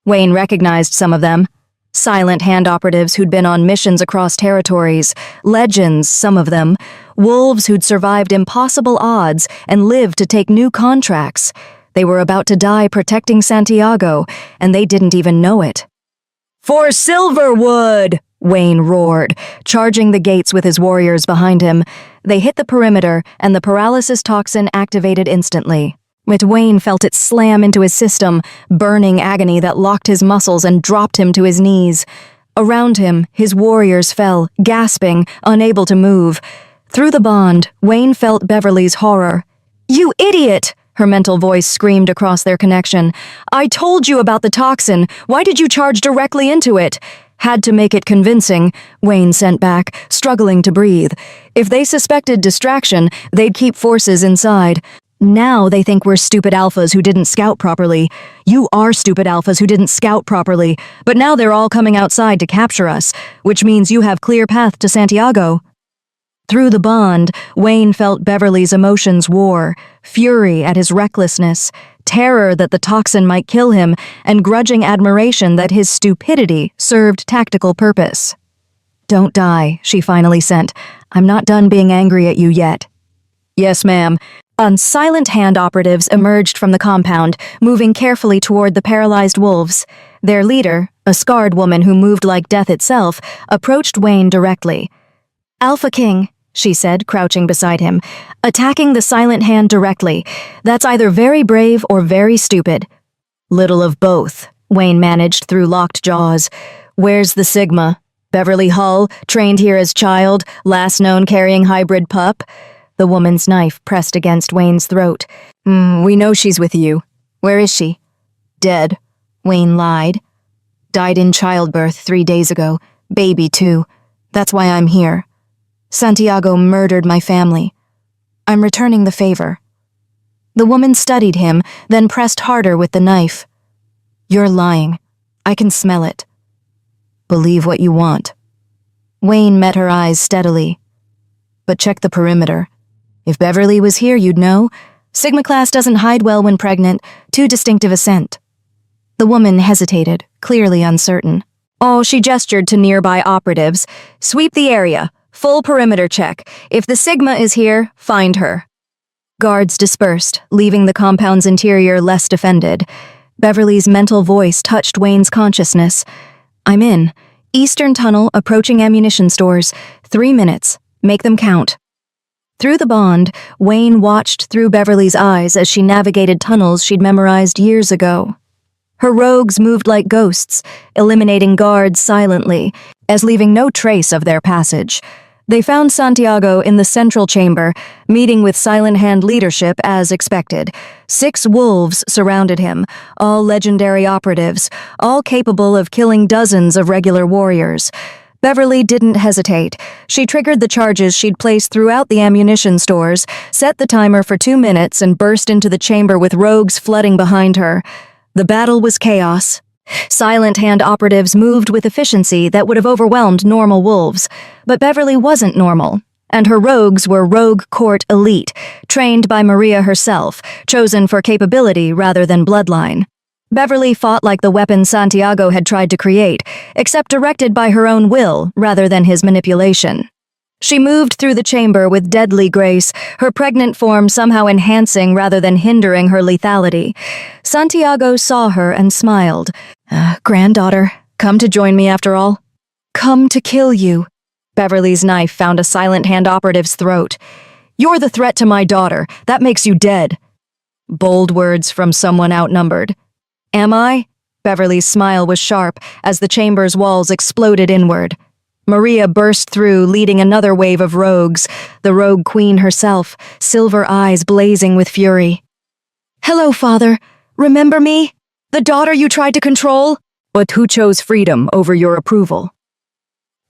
[SPEAKER 1] Wayne recognized some of them. Silent Hand operatives who'd been on missions across territories, legends, some of them, wolves who'd survived impossible odds and lived to take new contracts. They were about to die protecting Santiago, and they didn't even know it. "For Silverwood!" Wayne roared, charging the gates with his warriors behind him. They hit the perimeter, and the paralysis toxin activated instantly. But Wayne felt it slam into his system, burning agony that locked his muscles and dropped him to his knees. Around him, his warriors fell, gasping, unable to move. Through the bond, Wayne felt Beverly's horror. "You idiot!" her mental voice screamed across their connection. "I told you about the toxin. Why did you charge directly into it?" "Had to make it convincing," Wayne sent back, struggling to breathe. "If they suspected distraction, they'd keep forces inside. Now they think we're stupid alphas who didn't scout properly. You are stupid alphas who didn't scout properly, but now they're all coming outside to capture us, which means you have clear path to Santiago." Through the bond, Wayne felt Beverly's emotions war, fury at his recklessness, terror that the toxin might kill him, and grudging admiration that his stupidity served tactical purpose. "Don't die," she finally sent. "I'm not done being angry at you yet." Yes, ma'am. Silent hand operatives emerged from the compound, moving carefully toward the paralyzed wolves. Their leader, a scarred woman who moved like death itself, approached Wayne directly. Alpha King, she said, crouching beside him, attacking the silent hand directly. That's either very brave or very stupid. Little of both, Wayne managed through locked jaws. Where's the Sigma? Beverly Hull, trained here as child, last known carrying hybrid pup? The woman's knife pressed against Wayne's throat. We know she's with you. Where is she? Dead. Wayne lied. Died in childbirth 3 days ago. Baby, too. That's why I'm here. Santiago murdered my family. I'm returning the favor. The woman studied him, then pressed harder with the knife. You're lying. I can smell it. Believe what you want. Wayne met her eyes steadily. But check the perimeter. If Beverly was here, you'd know. Sigma class doesn't hide well when pregnant. Too distinctive a scent. The woman hesitated, clearly uncertain. Oh, she gestured to nearby operatives. Sweep the area. Full perimeter check. If the Sigma is here, find her. Guards dispersed, leaving the compound's interior less defended. Beverly's mental voice touched Wayne's consciousness. I'm in. Eastern tunnel, approaching ammunition stores. 3 minutes. Make them count. Through the bond, Wayne watched through Beverly's eyes as she navigated tunnels she'd memorized years ago. Her rogues moved like ghosts, eliminating guards silently, as leaving no trace of their passage. They found Santiago in the central chamber, meeting with Silent Hand leadership as expected. 6 wolves surrounded him, all legendary operatives, all capable of killing dozens of regular warriors. Beverly didn't hesitate. She triggered the charges she'd placed throughout the ammunition stores, set the timer for 2 minutes, and burst into the chamber with rogues flooding behind her. The battle was chaos. Silent Hand operatives moved with efficiency that would have overwhelmed normal wolves. But Beverly wasn't normal, and her rogues were Rogue Court elite, trained by Maria herself, chosen for capability rather than bloodline. Beverly fought like the weapon Santiago had tried to create, except directed by her own will rather than his manipulation. She moved through the chamber with deadly grace, her pregnant form somehow enhancing rather than hindering her lethality. Santiago saw her and smiled. Granddaughter, come to join me after all? Come to kill you. Beverly's knife found a Silent Hand operative's throat. You're the threat to my daughter. That makes you dead. Bold words from someone outnumbered. Am I? Beverly's smile was sharp as the chamber's walls exploded inward. Maria burst through, leading another wave of rogues, the rogue queen herself, silver eyes blazing with fury. Hello, father. Remember me? The daughter you tried to control? But who chose freedom over your approval?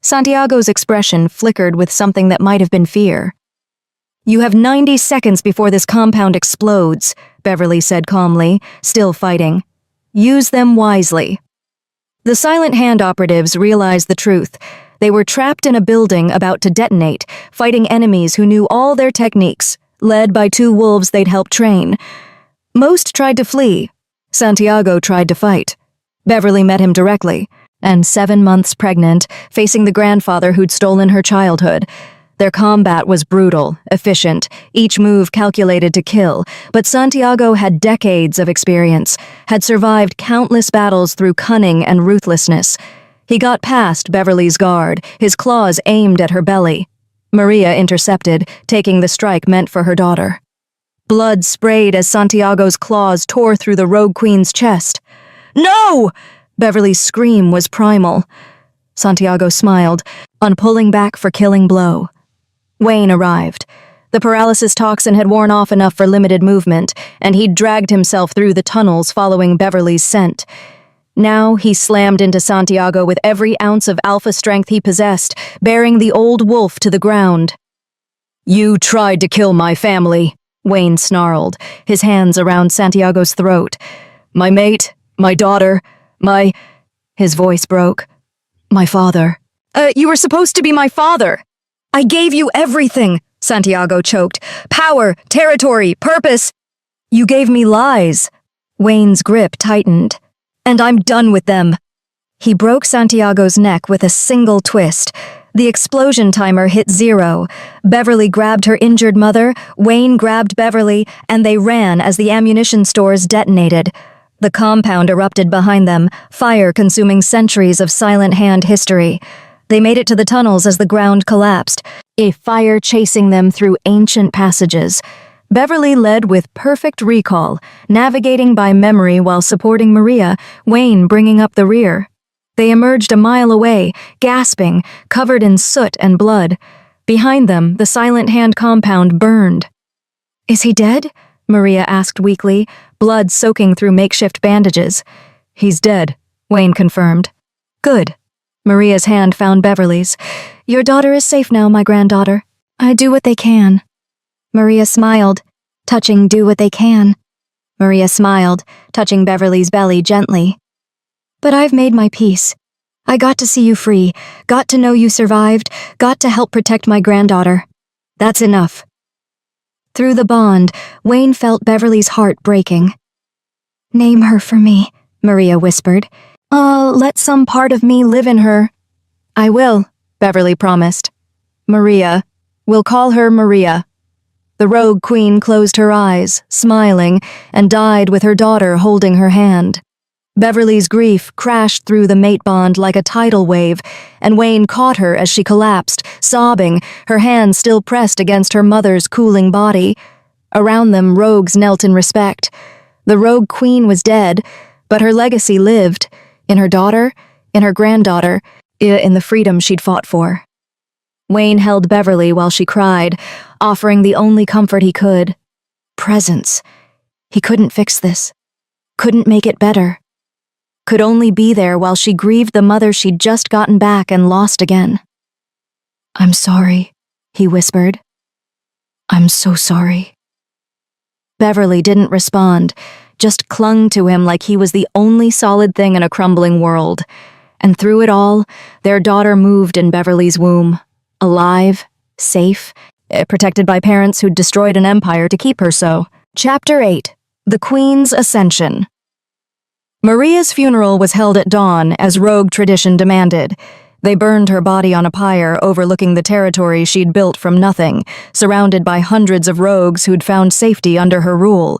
[SPEAKER 1] Santiago's expression flickered with something that might have been fear. You have 90 seconds before this compound explodes, Beverly said calmly, still fighting. Use them wisely. The Silent Hand operatives realized the truth. They were trapped in a building about to detonate, fighting enemies who knew all their techniques, led by 2 wolves they'd helped train. Most tried to flee. Santiago tried to fight. Beverly met him directly, and 7 months pregnant, facing the grandfather who'd stolen her childhood. Their combat was brutal, efficient, each move calculated to kill, but Santiago had decades of experience, had survived countless battles through cunning and ruthlessness. He got past Beverly's guard, his claws aimed at her belly. Maria intercepted, taking the strike meant for her daughter. Blood sprayed as Santiago's claws tore through the rogue queen's chest. No! Beverly's scream was primal. Santiago smiled, unpulling back for killing blow. Wayne arrived. The paralysis toxin had worn off enough for limited movement, and he'd dragged himself through the tunnels following Beverly's scent. Now he slammed into Santiago with every ounce of alpha strength he possessed, bearing the old wolf to the ground. You tried to kill my family, Wayne snarled, his hands around Santiago's throat. My mate, my daughter, His voice broke. My father. You were supposed to be my father. I gave you everything, Santiago choked. Power, territory, purpose. You gave me lies. Wayne's grip tightened. And I'm done with them. He broke Santiago's neck with a single twist. The explosion timer hit 0. Beverly grabbed her injured mother, Wayne grabbed Beverly, and they ran as the ammunition stores detonated. The compound erupted behind them, fire consuming centuries of silent hand history. They made it to the tunnels as the ground collapsed, a fire chasing them through ancient passages. Beverly led with perfect recall, navigating by memory while supporting Maria, Wayne bringing up the rear. They emerged a mile away, gasping, covered in soot and blood. Behind them, the silent hand compound burned. "Is he dead?" Maria asked weakly, blood soaking through makeshift bandages. "He's dead," Wayne confirmed. "Good." Maria's hand found Beverly's. "Your daughter is safe now, my granddaughter. I do what they can." Maria smiled, touching do what they can. Maria smiled, touching Beverly's belly gently. "But I've made my peace. I got to see you free, got to know you survived, got to help protect my granddaughter. That's enough." Through the bond, Wayne felt Beverly's heart breaking. "Name her for me," Maria whispered. Let some part of me live in her." "I will," Beverly promised. "Maria. We'll call her Maria." The rogue queen closed her eyes, smiling, and died with her daughter holding her hand. Beverly's grief crashed through the mate bond like a tidal wave, and Wayne caught her as she collapsed, sobbing, her hand still pressed against her mother's cooling body. Around them, rogues knelt in respect. The rogue queen was dead, but her legacy lived, in her daughter, in her granddaughter, in the freedom she'd fought for. Wayne held Beverly while she cried, offering the only comfort he could. Presence. He couldn't fix this. Couldn't make it better. Could only be there while she grieved the mother she'd just gotten back and lost again. "I'm sorry," he whispered. "I'm so sorry." Beverly didn't respond, just clung to him like he was the only solid thing in a crumbling world. And through it all, their daughter moved in Beverly's womb, alive, safe, protected by parents who'd destroyed an empire to keep her so. Chapter 8. The Queen's Ascension. Maria's funeral was held at dawn, as rogue tradition demanded. They burned her body on a pyre overlooking the territory she'd built from nothing, surrounded by hundreds of rogues who'd found safety under her rule.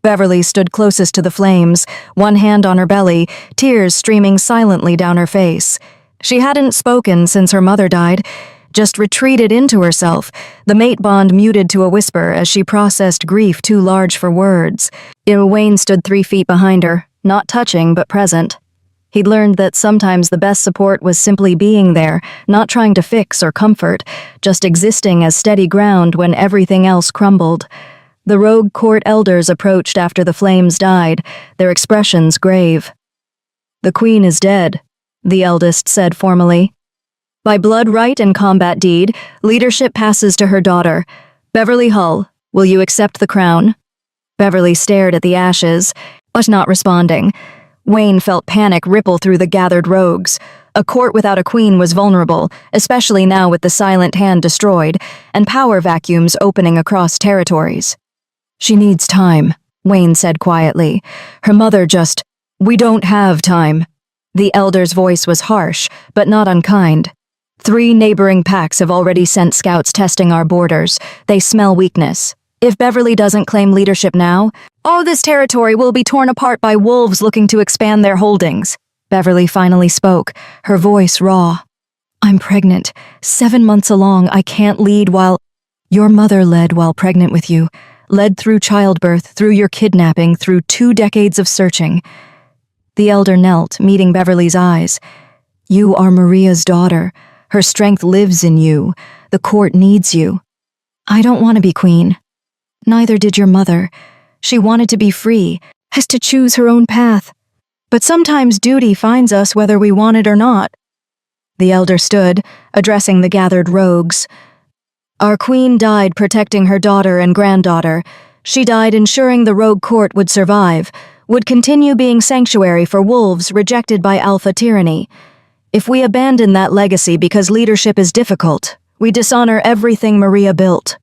[SPEAKER 1] Beverly stood closest to the flames, one hand on her belly, tears streaming silently down her face. She hadn't spoken since her mother died, just retreated into herself, the mate bond muted to a whisper as she processed grief too large for words. Wayne stood 3 feet behind her, not touching but present. He'd learned that sometimes the best support was simply being there, not trying to fix or comfort, just existing as steady ground when everything else crumbled. The rogue court elders approached after the flames died, their expressions grave. "The queen is dead," the eldest said formally. "By blood right and combat deed, leadership passes to her daughter. Beverly Hull, will you accept the crown?" Beverly stared at the ashes, but not responding. Wayne felt panic ripple through the gathered rogues. A court without a queen was vulnerable, especially now with the silent hand destroyed, and power vacuums opening across territories. "She needs time," Wayne said quietly. "Her mother just... We don't have time." The elder's voice was harsh, but not unkind. 3 neighboring packs have already sent scouts testing our borders. They smell weakness. If Beverly doesn't claim leadership now, all this territory will be torn apart by wolves looking to expand their holdings. Beverly finally spoke, her voice raw. "I'm pregnant. 7 months along. I can't lead while... Your mother led while pregnant with you. Led through childbirth, through your kidnapping, through 2 decades of searching." The elder knelt, meeting Beverly's eyes. "You are Maria's daughter. Her strength lives in you. The court needs you. I don't want to be queen. Neither did your mother. She wanted to be free, has to choose her own path. But sometimes duty finds us whether we want it or not." The elder stood, addressing the gathered rogues. "Our queen died protecting her daughter and granddaughter. She died ensuring the rogue court would survive, would continue being sanctuary for wolves rejected by alpha tyranny. If we abandon that legacy because leadership is difficult, we dishonor everything Maria built."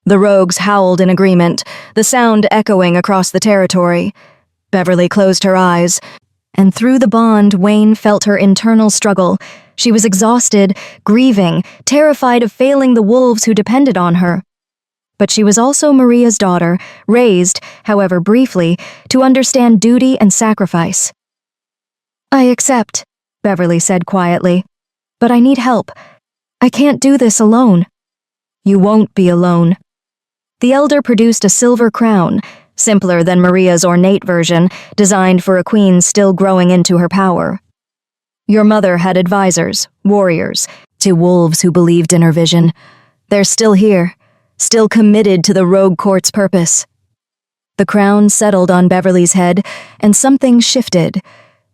[SPEAKER 1] The rogues howled in agreement, the sound echoing across the territory. Beverly closed her eyes, and through the bond, Wayne felt her internal struggle. She was exhausted, grieving, terrified of failing the wolves who depended on her. But she was also Maria's daughter, raised, however briefly, to understand duty and sacrifice. "I accept," Beverly said quietly, "but I need help. I can't do this alone." "You won't be alone." The elder produced a silver crown, simpler than Maria's ornate version, designed for a queen still growing into her power. "Your mother had advisors, warriors, two wolves who believed in her vision. They're still here, still committed to the rogue court's purpose." The crown settled on Beverly's head, and something shifted.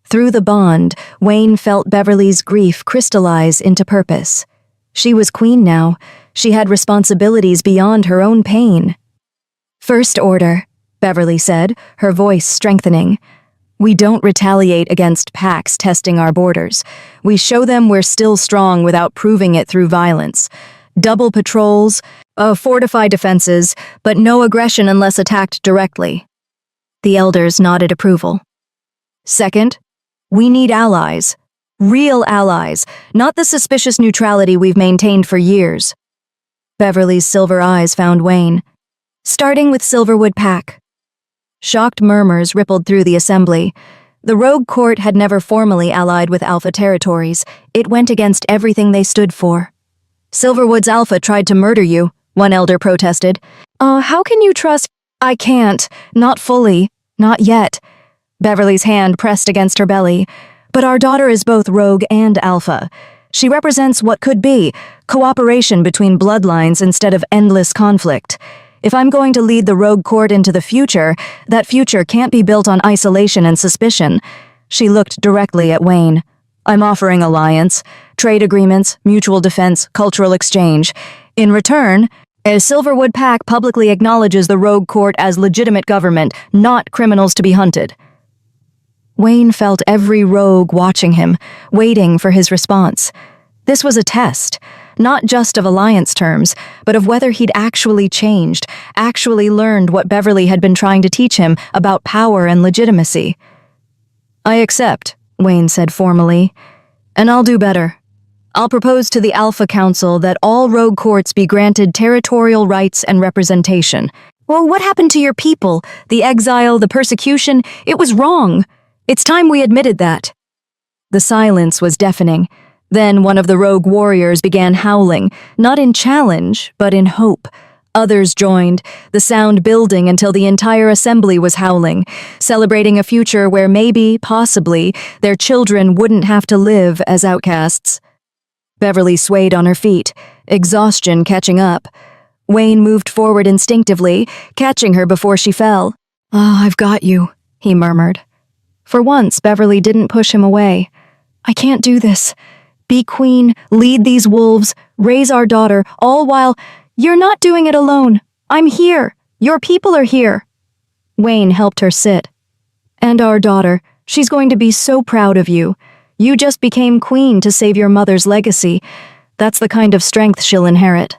[SPEAKER 1] Through the bond, Wayne felt Beverly's grief crystallize into purpose. She was queen now. She had responsibilities beyond her own pain. "First order," Beverly said, her voice strengthening. "We don't retaliate against packs testing our borders. We show them we're still strong without proving it through violence. Double patrols, fortified defenses, but no aggression unless attacked directly." The elders nodded approval. "Second, we need allies. Real allies, not the suspicious neutrality we've maintained for years." Beverly's silver eyes found Wayne. "Starting with Silverwood Pack." Shocked murmurs rippled through the assembly. The rogue court had never formally allied with Alpha territories. It went against everything they stood for. "Silverwood's Alpha tried to murder you," one elder protested. How can you trust—" "I can't. Not fully. Not yet." Beverly's hand pressed against her belly. "But our daughter is both rogue and Alpha. She represents what could be cooperation between bloodlines instead of endless conflict. If I'm going to lead the rogue court into the future, that future can't be built on isolation and suspicion." She looked directly at Wayne. "I'm offering alliance, trade agreements, mutual defense, cultural exchange. In return, a Silverwood Pack publicly acknowledges the rogue court as legitimate government, not criminals to be hunted." Wayne felt every rogue watching him, waiting for his response. This was a test, not just of alliance terms, but of whether he'd actually changed, actually learned what Beverly had been trying to teach him about power and legitimacy. "I accept," Wayne said formally, "and I'll do better. I'll propose to the Alpha Council that all rogue courts be granted territorial rights and representation." "Well, what happened to your people? The exile, the persecution? It was wrong. It's time we admitted that." The silence was deafening. Then one of the rogue warriors began howling, not in challenge, but in hope. Others joined, the sound building until the entire assembly was howling, celebrating a future where maybe, possibly, their children wouldn't have to live as outcasts. Beverly swayed on her feet, exhaustion catching up. Wayne moved forward instinctively, catching her before she fell. "Oh, I've got you," he murmured. For once, Beverly didn't push him away. "I can't do this. Be queen, lead these wolves, raise our daughter, all while—" "You're not doing it alone. I'm here. Your people are here." Wayne helped her sit. "And our daughter. She's going to be so proud of you. You just became queen to save your mother's legacy. That's the kind of strength she'll inherit."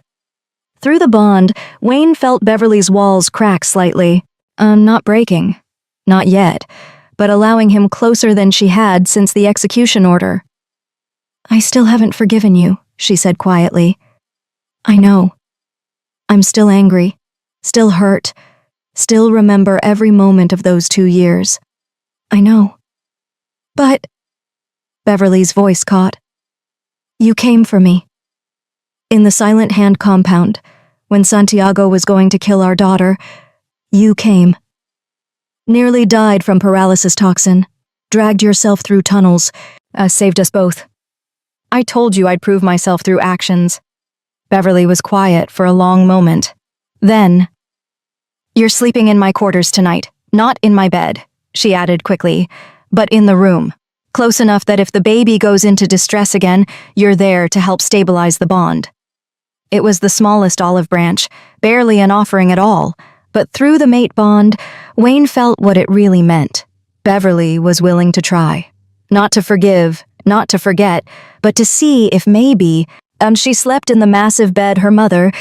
[SPEAKER 1] Through the bond, Wayne felt Beverly's walls crack slightly. Not breaking. Not yet, but allowing him closer than she had since the execution order. "I still haven't forgiven you," she said quietly. "I know. I'm still angry, still hurt, still remember every moment of those 2 years. I know. But—" Beverly's voice caught. "You came for me. In the Silent Hand compound, when Santiago was going to kill our daughter, you came. Nearly died from paralysis toxin, dragged yourself through tunnels, saved us both. I told you I'd prove myself through actions." Beverly was quiet for a long moment. Then, "You're sleeping in my quarters tonight, not in my bed," she added quickly, "but in the room, close enough that if the baby goes into distress again, you're there to help stabilize the bond." It was the smallest olive branch, barely an offering at all, but through the mate bond, Wayne felt what it really meant. Beverly was willing to try. Not to forgive, not to forget, but to see if maybe— she slept in the massive bed her mother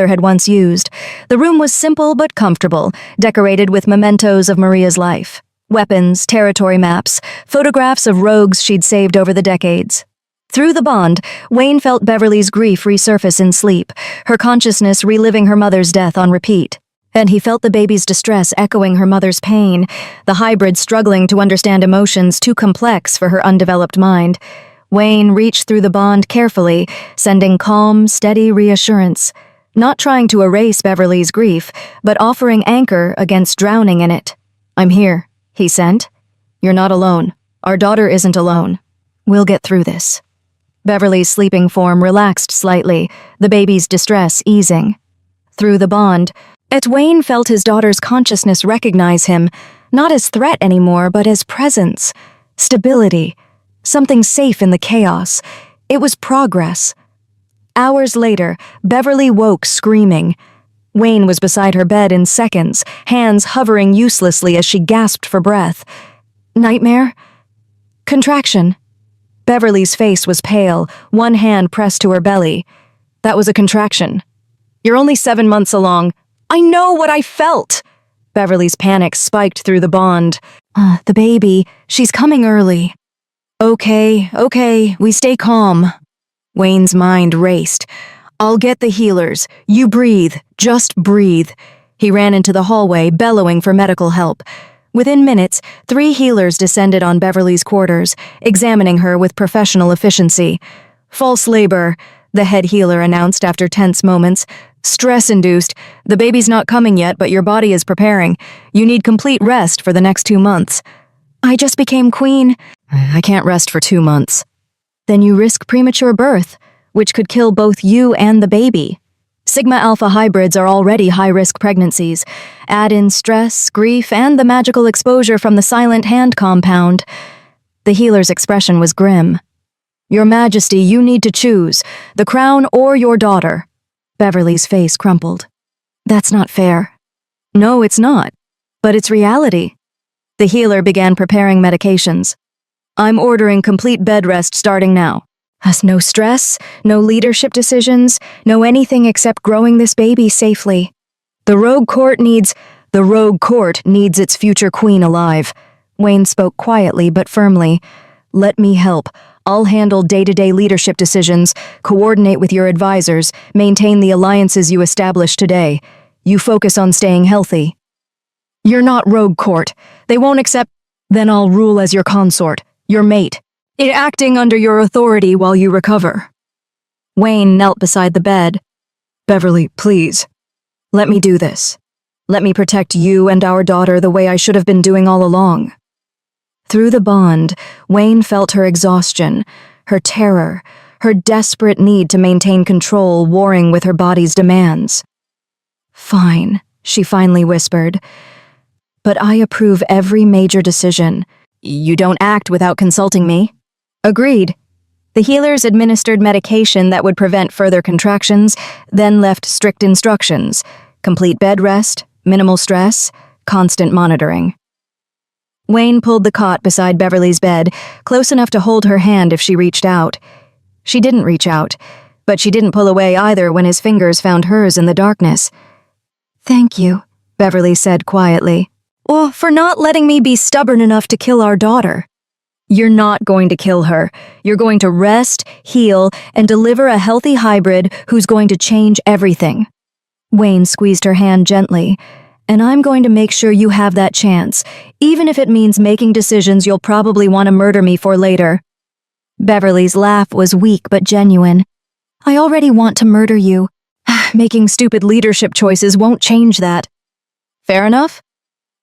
[SPEAKER 1] had once used. The room was simple but comfortable, decorated with mementos of Maria's life. Weapons, territory maps, photographs of rogues she'd saved over the decades. Through the bond, Wayne felt Beverly's grief resurface in sleep, her consciousness reliving her mother's death on repeat. And he felt the baby's distress echoing her mother's pain, the hybrid struggling to understand emotions too complex for her undeveloped mind. Wayne reached through the bond carefully, sending calm, steady reassurance, not trying to erase Beverly's grief, but offering anchor against drowning in it. "I'm here," he sent. "You're not alone. Our daughter isn't alone. We'll get through this." Beverly's sleeping form relaxed slightly, the baby's distress easing. Through the bond, Wayne felt his daughter's consciousness recognize him, not as threat anymore, but as presence, stability, something safe in the chaos. It was progress. Hours later, Beverly woke screaming. Wayne was beside her bed in seconds, hands hovering uselessly as she gasped for breath. Nightmare? Contraction. Beverly's face was pale, one hand pressed to her belly. That was a contraction. "You're only 7 months along." "I know what I felt!" Beverly's panic spiked through the bond. The baby, she's coming early." Okay, we stay calm." Wayne's mind raced. "I'll get the healers. You breathe, just breathe." He ran into the hallway, bellowing for medical help. Within minutes, 3 healers descended on Beverly's quarters, examining her with professional efficiency. "False labor," the head healer announced after tense moments. "Stress-induced. The baby's not coming yet, but your body is preparing. You need complete rest for the next 2 months." "I just became queen." "I can't rest for 2 months." "Then you risk premature birth, which could kill both you and the baby." Sigma-alpha hybrids are already high-risk pregnancies. Add in stress, grief, and the magical exposure from the silent hand compound. The healer's expression was grim. "Your Majesty, you need to choose, the crown or your daughter." Beverly's face crumpled. "That's not fair." "No, it's not. But it's reality." The healer began preparing medications. "I'm ordering complete bed rest starting now. Has no stress, no leadership decisions, no anything except growing this baby safely. The rogue court needs its future queen alive." Wayne spoke quietly but firmly. "Let me help. I'll handle day-to-day leadership decisions, coordinate with your advisors, maintain the alliances you established today. You focus on staying healthy." "You're not rogue court. They won't accept." "Then I'll rule as your consort, your mate, acting under your authority while you recover." Wayne knelt beside the bed. "Beverly, please. Let me do this. Let me protect you and our daughter the way I should have been doing all along." Through the bond, Wayne felt her exhaustion, her terror, her desperate need to maintain control warring with her body's demands. "Fine," she finally whispered. "But I approve every major decision. You don't act without consulting me." "Agreed." The healers administered medication that would prevent further contractions, then left strict instructions: complete bed rest, minimal stress, constant monitoring. Wayne pulled the cot beside Beverly's bed, close enough to hold her hand if she reached out. She didn't reach out, but she didn't pull away either when his fingers found hers in the darkness. "Thank you," Beverly said quietly. "Well, for not letting me be stubborn enough to kill our daughter." "You're not going to kill her. You're going to rest, heal, and deliver a healthy hybrid who's going to change everything." Wayne squeezed her hand gently. "And I'm going to make sure you have that chance, even if it means making decisions you'll probably want to murder me for later." Beverly's laugh was weak but genuine. "I already want to murder you. Making stupid leadership choices won't change that." "Fair enough."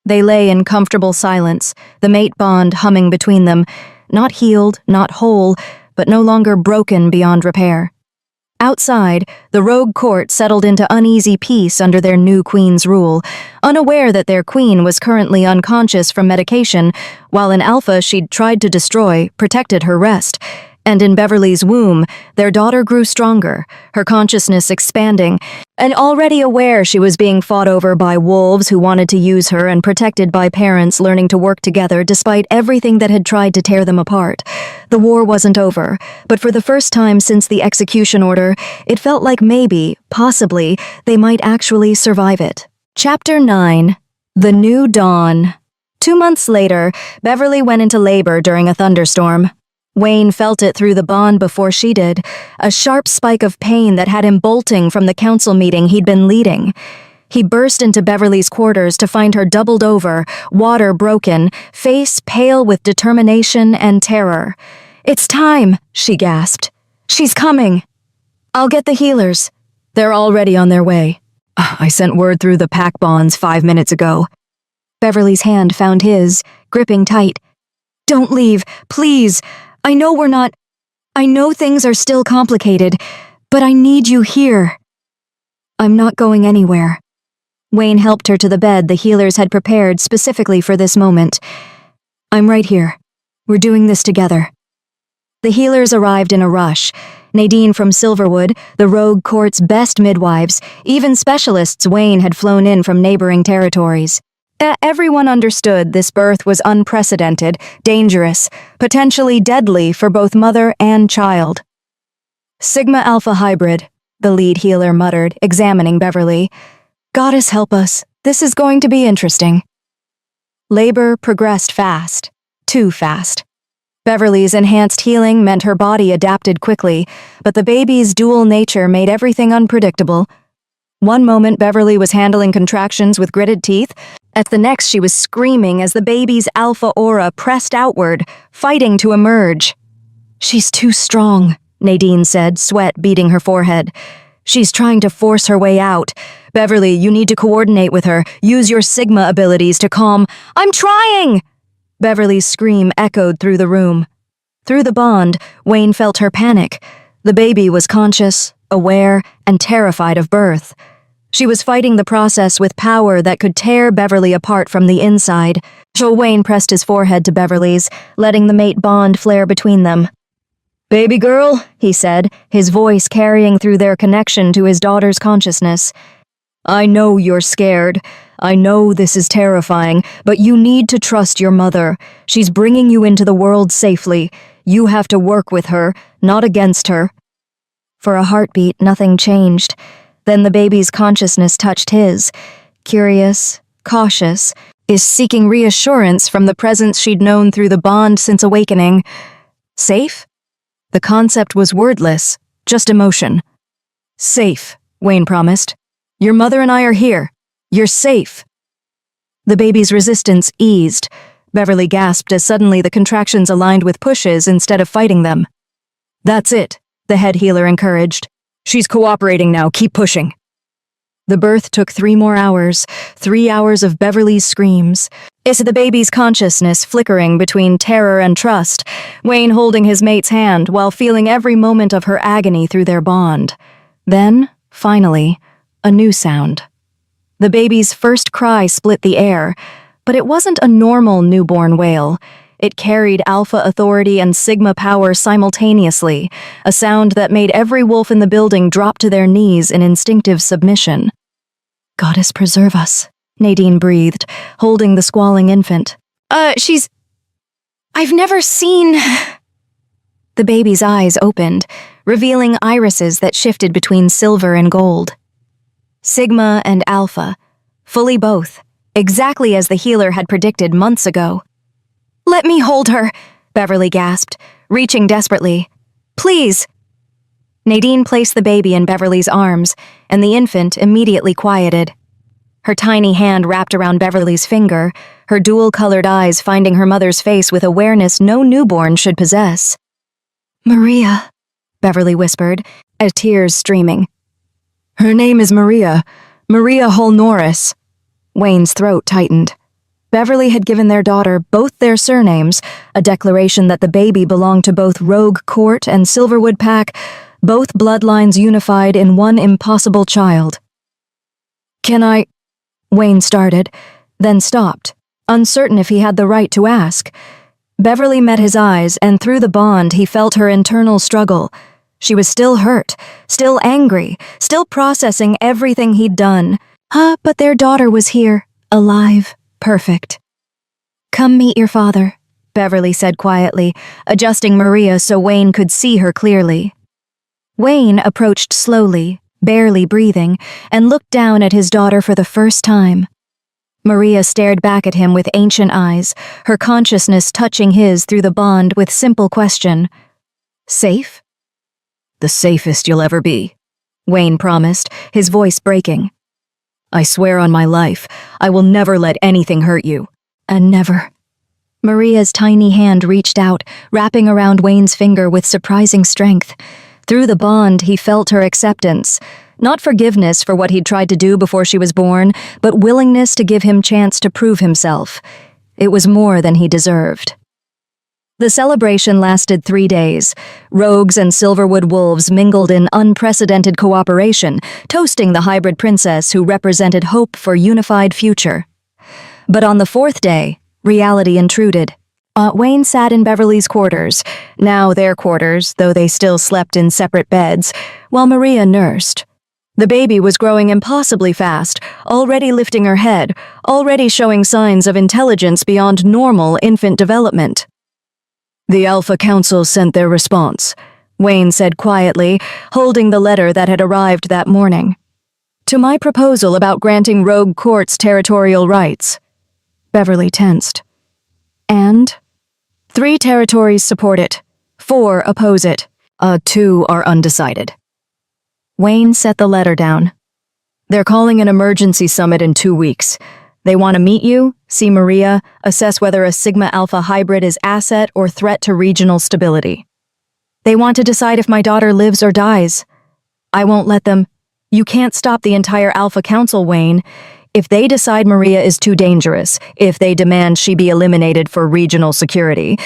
[SPEAKER 1] They lay in comfortable silence, the mate bond humming between them, not healed, not whole, but no longer broken beyond repair. Outside, the rogue court settled into uneasy peace under their new queen's rule, unaware that their queen was currently unconscious from medication, while an alpha she'd tried to destroy protected her rest. And in Beverly's womb, their daughter grew stronger, her consciousness expanding, and already aware she was being fought over by wolves who wanted to use her and protected by parents learning to work together despite everything that had tried to tear them apart. The war wasn't over, but for the first time since the execution order, it felt like maybe, possibly, they might actually survive it. Chapter 9. The New Dawn. 2 months later, Beverly went into labor during a thunderstorm. Wayne felt it through the bond before she did, a sharp spike of pain that had him bolting from the council meeting he'd been leading. He burst into Beverly's quarters to find her doubled over, water broken, face pale with determination and terror. "It's time," she gasped. "She's coming." "I'll get the healers. They're already on their way. I sent word through the pack bonds 5 minutes ago." Beverly's hand found his, gripping tight. "Don't leave, please. I know things are still complicated, but I need you here." "I'm not going anywhere." Wayne helped her to the bed the healers had prepared specifically for this moment. "I'm right here. We're doing this together." The healers arrived in a rush. Nadine from Silverwood, the Rogue Court's best midwives, even specialists Wayne had flown in from neighboring territories. Everyone understood this birth was unprecedented, dangerous, potentially deadly for both mother and child. "Sigma Alpha Hybrid," the lead healer muttered, examining Beverly. "Goddess help us, this is going to be interesting." Labor progressed fast, too fast. Beverly's enhanced healing meant her body adapted quickly, but the baby's dual nature made everything unpredictable. One moment Beverly was handling contractions with gritted teeth, at the next she was screaming as the baby's alpha aura pressed outward, fighting to emerge. "She's too strong," Nadine said, sweat beading her forehead. "She's trying to force her way out. Beverly, you need to coordinate with her. Use your Sigma abilities to calm—" "I'm trying!" Beverly's scream echoed through the room. Through the bond, Wayne felt her panic. The baby was conscious, aware, and terrified of birth. She was fighting the process with power that could tear Beverly apart from the inside. Wayne pressed his forehead to Beverly's, letting the mate bond flare between them. "Baby girl," he said, his voice carrying through their connection to his daughter's consciousness. "I know you're scared. I know this is terrifying, but you need to trust your mother. She's bringing you into the world safely. You have to work with her, not against her." For a heartbeat, nothing changed. Then the baby's consciousness touched his. Curious, cautious, is seeking reassurance from the presence she'd known through the bond since awakening. Safe? The concept was wordless, just emotion. "Safe," Wayne promised. "Your mother and I are here. You're safe." The baby's resistance eased. Beverly gasped as suddenly the contractions aligned with pushes instead of fighting them. "That's it," the head healer encouraged. "She's cooperating now, keep pushing." The birth took 3 more hours, 3 hours of Beverly's screams. It's the baby's consciousness flickering between terror and trust, Wayne holding his mate's hand while feeling every moment of her agony through their bond. Then, finally, a new sound. The baby's first cry split the air, but it wasn't a normal newborn wail. It carried alpha authority and sigma power simultaneously, a sound that made every wolf in the building drop to their knees in instinctive submission. "Goddess preserve us," Nadine breathed, holding the squalling infant. I've never seen—" The baby's eyes opened, revealing irises that shifted between silver and gold. Sigma and Alpha, fully both, exactly as the healer had predicted months ago. "Let me hold her," Beverly gasped, reaching desperately. "Please." Nadine placed the baby in Beverly's arms, and the infant immediately quieted. Her tiny hand wrapped around Beverly's finger, her dual-colored eyes finding her mother's face with awareness no newborn should possess. "Maria," Beverly whispered, as tears streaming. "Her name is Maria. Maria Hull Norris." Wayne's throat tightened. Beverly had given their daughter both their surnames, a declaration that the baby belonged to both Rogue Court and Silverwood Pack, both bloodlines unified in one impossible child. "Can I—" Wayne started, then stopped, uncertain if he had the right to ask. Beverly met his eyes, and through the bond he felt her internal struggle. She was still hurt, still angry, still processing everything he'd done. But their daughter was here, alive, perfect. "Come meet your father," Beverly said quietly, adjusting Maria so Wayne could see her clearly. Wayne approached slowly, barely breathing, and looked down at his daughter for the first time. Maria stared back at him with ancient eyes, her consciousness touching his through the bond with simple question. Safe? The safest you'll ever be, Wayne promised, his voice breaking. I swear on my life, I will never let anything hurt you. And never. Maria's tiny hand reached out, wrapping around Wayne's finger with surprising strength. Through the bond, he felt her acceptance. Not forgiveness for what he'd tried to do before she was born, but willingness to give him chance to prove himself. It was more than he deserved. The celebration lasted 3 days. Rogues and Silverwood wolves mingled in unprecedented cooperation, toasting the hybrid princess who represented hope for unified future. But on the 4th day, reality intruded. Wayne sat in Beverly's quarters, now their quarters, though they still slept in separate beds, while Maria nursed. The baby was growing impossibly fast, already lifting her head, already showing signs of intelligence beyond normal infant development. The Alpha Council sent their response, Wayne said quietly, holding the letter that had arrived that morning. To my proposal about granting rogue courts territorial rights. Beverly tensed. And? 3 territories support it. 4 oppose it. 2 are undecided. Wayne set the letter down. They're calling an emergency summit in 2 weeks. They want to meet you, see Maria, assess whether a Sigma-Alpha hybrid is asset or threat to regional stability. They want to decide if my daughter lives or dies. I won't let them. You can't stop the entire Alpha Council, Wayne. If they decide Maria is too dangerous, if they demand she be eliminated for regional security.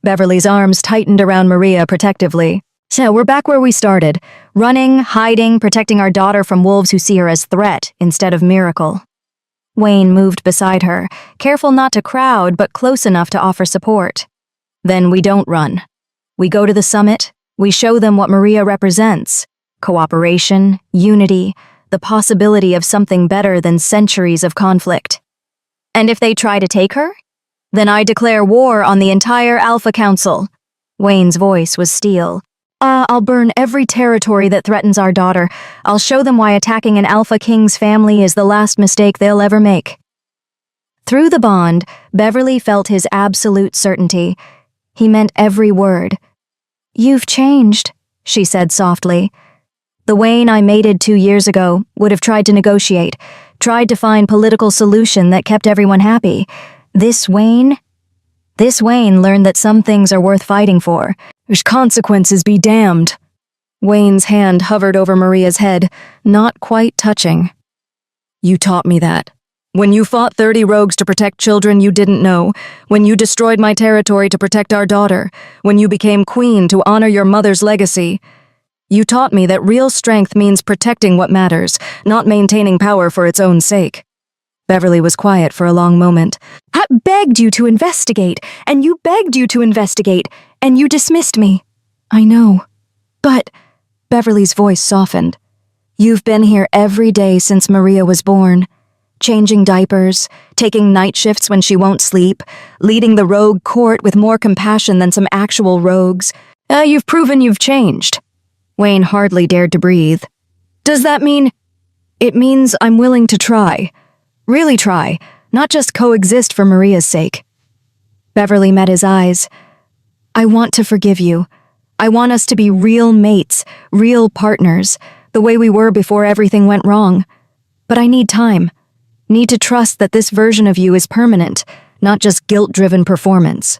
[SPEAKER 1] Beverly's arms tightened around Maria protectively. So we're back where we started. Running, hiding, protecting our daughter from wolves who see her as threat instead of miracle. Wayne moved beside her, careful not to crowd but close enough to offer support. Then we don't run. We go to the summit, we show them what Maria represents. Cooperation, unity, the possibility of something better than centuries of conflict. And if they try to take her? Then I declare war on the entire Alpha Council. Wayne's voice was steel. I'll burn every territory that threatens our daughter. I'll show them why attacking an Alpha King's family is the last mistake they'll ever make. Through the bond, Beverly felt his absolute certainty. He meant every word. You've changed, she said softly. The Wayne I mated 2 years ago would have tried to negotiate, tried to find political solution that kept everyone happy. This Wayne learned that some things are worth fighting for. Whose consequences be damned. Wayne's hand hovered over Maria's head, not quite touching. You taught me that. When you fought 30 rogues to protect children you didn't know, when you destroyed my territory to protect our daughter, when you became queen to honor your mother's legacy. You taught me that real strength means protecting what matters, not maintaining power for its own sake. Beverly was quiet for a long moment. I begged you to investigate, and you begged you to investigate, and you dismissed me. I know. But, Beverly's voice softened. You've been here every day since Maria was born. Changing diapers, taking night shifts when she won't sleep, leading the rogue court with more compassion than some actual rogues. You've proven you've changed. Wayne hardly dared to breathe. Does that mean? It means I'm willing to try. Really try, not just coexist for Maria's sake. Beverly met his eyes. I want to forgive you. I want us to be real mates, real partners, the way we were before everything went wrong. But I need time. Need to trust that this version of you is permanent, not just guilt-driven performance.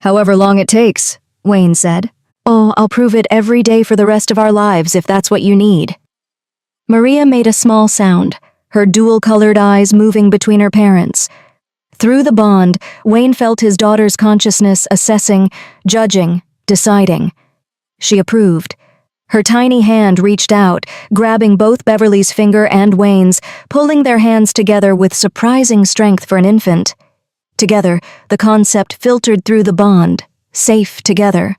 [SPEAKER 1] However long it takes, Wayne said. Oh, I'll prove it every day for the rest of our lives if that's what you need. Maria made a small sound, her dual-colored eyes moving between her parents. Through the bond, Wayne felt his daughter's consciousness assessing, judging, deciding. She approved. Her tiny hand reached out, grabbing both Beverly's finger and Wayne's, pulling their hands together with surprising strength for an infant. Together, the concept filtered through the bond, safe together.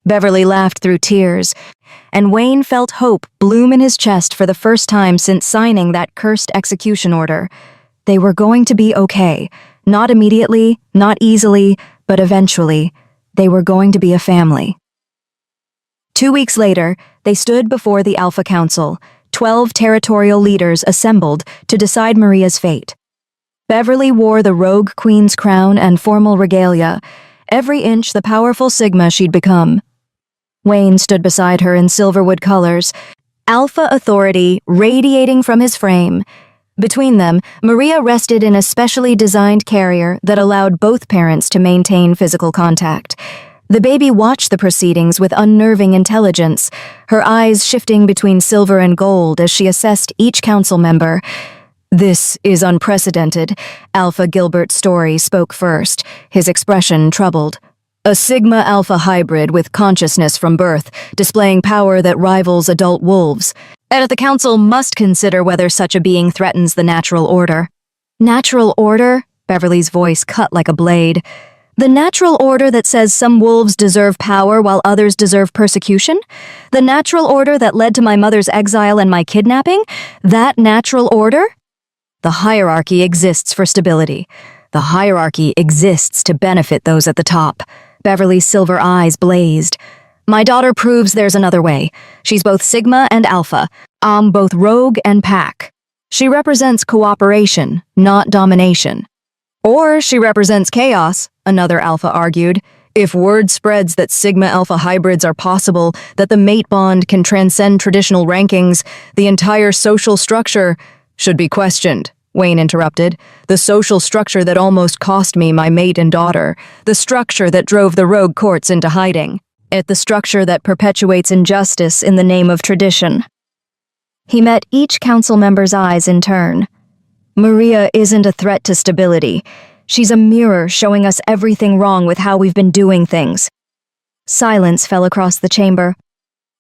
[SPEAKER 1] Beverly laughed through tears, and Wayne felt hope bloom in his chest for the first time since signing that cursed execution order. They were going to be okay. Not immediately, not easily, but eventually. They were going to be a family. 2 weeks later, they stood before the Alpha Council, 12 territorial leaders assembled to decide Maria's fate. Beverly wore the rogue queen's crown and formal regalia, every inch the powerful Sigma she'd become. Wayne stood beside her in silverwood colors, alpha authority radiating from his frame. Between them, Maria rested in a specially designed carrier that allowed both parents to maintain physical contact. The baby watched the proceedings with unnerving intelligence, her eyes shifting between silver and gold as she assessed each council member. "This is unprecedented," Alpha Gilbert Story spoke first, his expression troubled. "A Sigma-Alpha hybrid with consciousness from birth, displaying power that rivals adult wolves. And the council must consider whether such a being threatens the natural order." "Natural order?" Beverly's voice cut like a blade. "The natural order that says some wolves deserve power while others deserve persecution? The natural order that led to my mother's exile and my kidnapping? That natural order?" "The hierarchy exists for stability. The hierarchy exists to benefit those at the top." Beverly's silver eyes blazed. "My daughter proves there's another way. She's both Sigma and Alpha. I'm both rogue and pack. She represents cooperation, not domination." "Or she represents chaos," another Alpha argued. "If word spreads that Sigma-Alpha hybrids are possible, that the mate bond can transcend traditional rankings, the entire social structure should be questioned," Wayne interrupted. "The social structure that almost cost me my mate and daughter. The structure that drove the rogue courts into hiding. The structure that perpetuates injustice in the name of tradition." He met each council member's eyes in turn. "Maria isn't a threat to stability. She's a mirror showing us everything wrong with how we've been doing things." Silence fell across the chamber.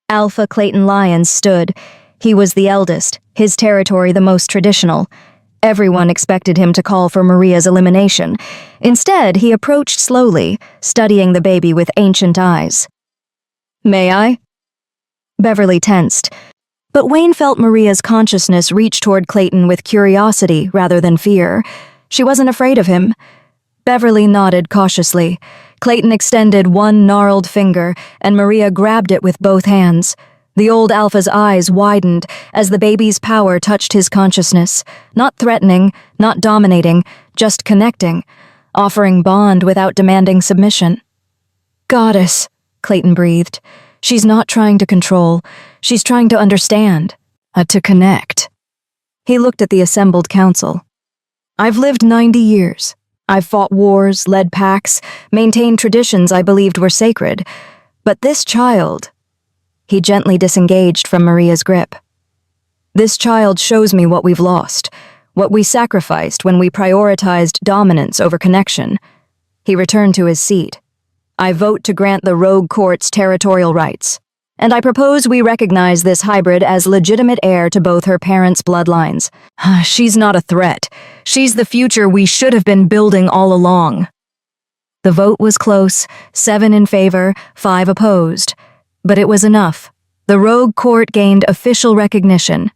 [SPEAKER 1] Alpha Clayton Lyons stood. He was the eldest, his territory the most traditional. Everyone expected him to call for Maria's elimination. Instead, he approached slowly, studying the baby with ancient eyes. "May I?" Beverly tensed, but Wayne felt Maria's consciousness reach toward Clayton with curiosity rather than fear. She wasn't afraid of him. Beverly nodded cautiously. Clayton extended one gnarled finger, and Maria grabbed it with both hands. The old Alpha's eyes widened as the baby's power touched his consciousness, not threatening, not dominating, just connecting, offering bond without demanding submission. "Goddess," Clayton breathed. "She's not trying to control. She's trying to understand, to connect." He looked at the assembled council. "I've lived 90 years. I've fought wars, led packs, maintained traditions I believed were sacred. But this child..." He gently disengaged from Maria's grip. "This child shows me what we've lost, what we sacrificed when we prioritized dominance over connection." He returned to his seat. "I vote to grant the rogue courts territorial rights, and I propose we recognize this hybrid as legitimate heir to both her parents' bloodlines. She's not a threat. She's the future we should have been building all along." The vote was close, 7 in favor, 5 opposed. But it was enough. The rogue court gained official recognition.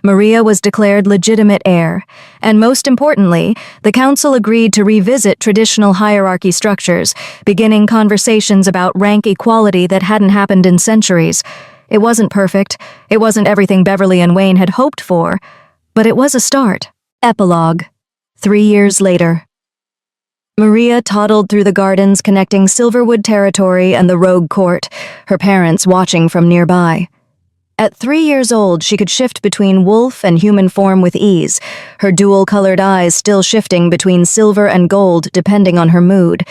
[SPEAKER 1] Maria was declared legitimate heir, and most importantly, the council agreed to revisit traditional hierarchy structures, beginning conversations about rank equality that hadn't happened in centuries. It wasn't perfect. It wasn't everything Beverly and Wayne had hoped for, but it was a start. Epilogue. 3 years later. Maria toddled through the gardens connecting Silverwood Territory and the Rogue Court, her parents watching from nearby. At 3 years old, she could shift between wolf and human form with ease, her dual-colored eyes still shifting between silver and gold depending on her mood.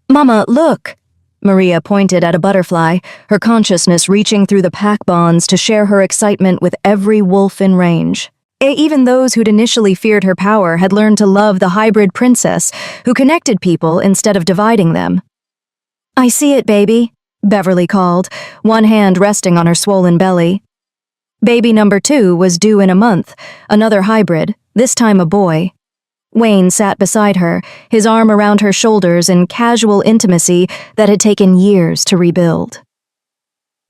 [SPEAKER 1] "Mama, look!" Maria pointed at a butterfly, her consciousness reaching through the pack bonds to share her excitement with every wolf in range. Even those who'd initially feared her power had learned to love the hybrid princess who connected people instead of dividing them. "I see it, baby," Beverly called, one hand resting on her swollen belly. Baby number 2 was due in a month, another hybrid, this time a boy. Wayne sat beside her, his arm around her shoulders in casual intimacy that had taken years to rebuild.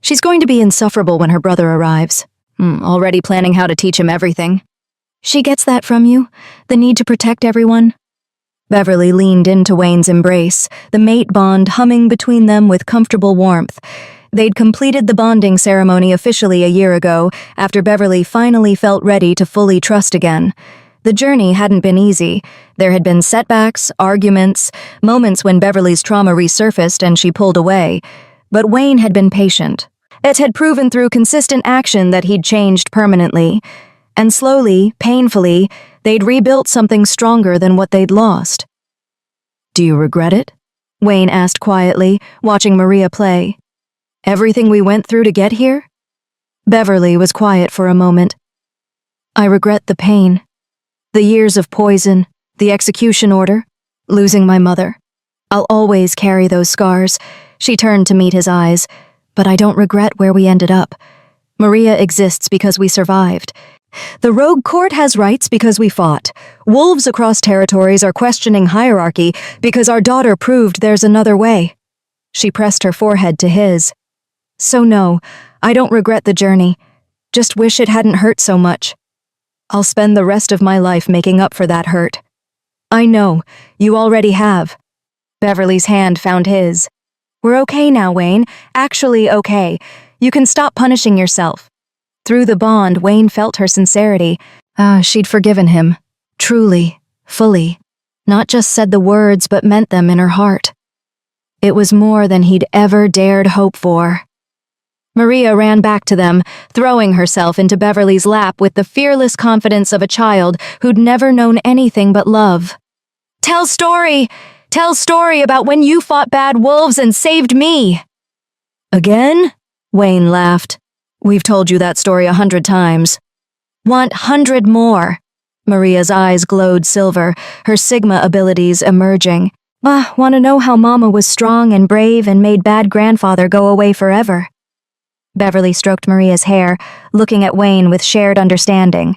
[SPEAKER 1] "She's going to be insufferable when her brother arrives. Already planning how to teach him everything." "She gets that from you? The need to protect everyone?" Beverly leaned into Wayne's embrace, the mate bond humming between them with comfortable warmth. They'd completed the bonding ceremony officially a year ago, after Beverly finally felt ready to fully trust again. The journey hadn't been easy. There had been setbacks, arguments, moments when Beverly's trauma resurfaced and she pulled away. But Wayne had been patient. It had proven through consistent action that he'd changed permanently. And slowly, painfully, they'd rebuilt something stronger than what they'd lost. "Do you regret it?" Wayne asked quietly, watching Maria play. "Everything we went through to get here?" Beverly was quiet for a moment. "I regret the pain. The years of poison, the execution order, losing my mother. I'll always carry those scars." She turned to meet his eyes. "But I don't regret where we ended up. Maria exists because we survived. The Rogue Court has rights because we fought. Wolves across territories are questioning hierarchy because our daughter proved there's another way." She pressed her forehead to his. "So no, I don't regret the journey. Just wish it hadn't hurt so much. I'll spend the rest of my life making up for that hurt." "I know, you already have." Beverly's hand found his. "We're okay now, Wayne. Actually okay. You can stop punishing yourself." Through the bond, Wayne felt her sincerity. She'd forgiven him. Truly, fully. Not just said the words, but meant them in her heart. It was more than he'd ever dared hope for. Maria ran back to them, throwing herself into Beverly's lap with the fearless confidence of a child who'd never known anything but love. "Tell story! Tell story about when you fought bad wolves and saved me!" "Again?" Wayne laughed. "We've told you that story 100 times. Want 100 more?" Maria's eyes glowed silver, her Sigma abilities emerging. Want to know how Mama was strong and brave and made bad grandfather go away forever?" Beverly stroked Maria's hair, looking at Wayne with shared understanding.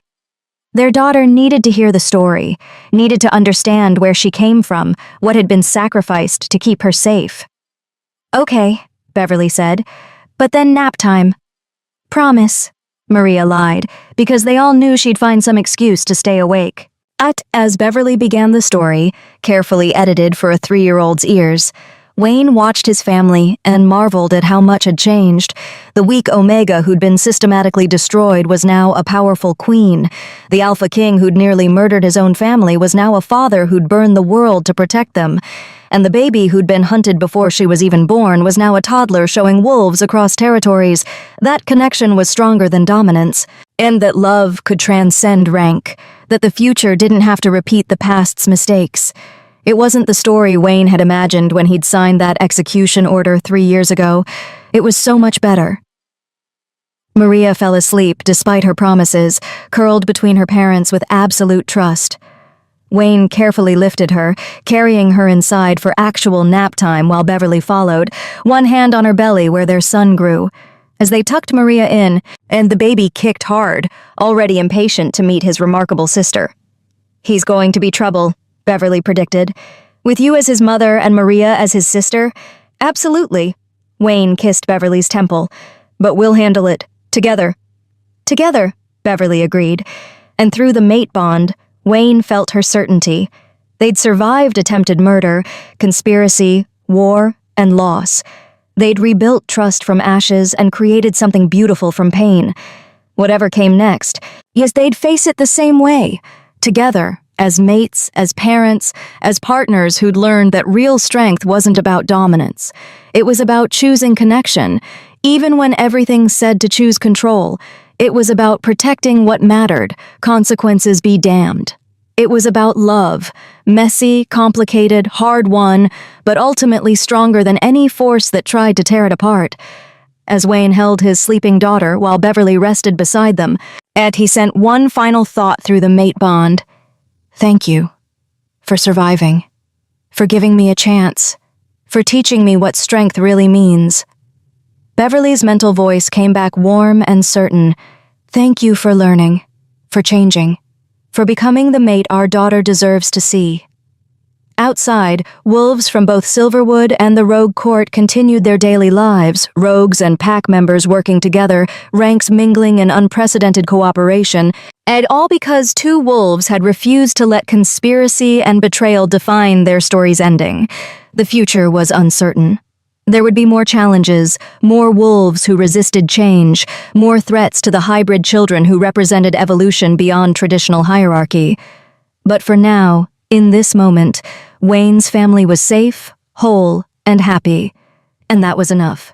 [SPEAKER 1] Their daughter needed to hear the story, needed to understand where she came from, what had been sacrificed to keep her safe. "Okay," Beverly said, "but then nap time." "Promise," Maria lied, because they all knew she'd find some excuse to stay awake. As Beverly began the story, carefully edited for a 3-year-old's ears, Wayne watched his family and marveled at how much had changed. The weak Omega who'd been systematically destroyed was now a powerful queen. The Alpha King who'd nearly murdered his own family was now a father who'd burned the world to protect them. And the baby who'd been hunted before she was even born was now a toddler showing wolves across territories. That connection was stronger than dominance, and that love could transcend rank, that the future didn't have to repeat the past's mistakes. It wasn't the story Wayne had imagined when he'd signed that execution order 3 years ago. It was so much better. Maria fell asleep despite her promises, curled between her parents with absolute trust. Wayne carefully lifted her, carrying her inside for actual nap time while Beverly followed, one hand on her belly where their son grew. As they tucked Maria in, and the baby kicked hard, already impatient to meet his remarkable sister. "He's going to be trouble," Beverly predicted. "With you as his mother and Maria as his sister? Absolutely." Wayne kissed Beverly's temple. "But we'll handle it. Together." "Together," Beverly agreed. And through the mate bond, Wayne felt her certainty. They'd survived attempted murder, conspiracy, war, and loss. They'd rebuilt trust from ashes and created something beautiful from pain. Whatever came next, yes, they'd face it the same way, together, as mates, as parents, as partners who'd learned that real strength wasn't about dominance. It was about choosing connection. Even when everything said to choose control, it was about protecting what mattered, consequences be damned. It was about love, messy, complicated, hard-won, but ultimately stronger than any force that tried to tear it apart. As Wayne held his sleeping daughter while Beverly rested beside them, he sent one final thought through the mate bond. "Thank you. For surviving. For giving me a chance. For teaching me what strength really means." Beverly's mental voice came back warm and certain. "Thank you for learning. For changing. For becoming the mate our daughter deserves to see." Outside, wolves from both Silverwood and the Rogue Court continued their daily lives, rogues and pack members working together, ranks mingling in unprecedented cooperation, and all because 2 wolves had refused to let conspiracy and betrayal define their story's ending. The future was uncertain. There would be more challenges, more wolves who resisted change, more threats to the hybrid children who represented evolution beyond traditional hierarchy. But for now, in this moment, Wayne's family was safe, whole, and happy, and that was enough.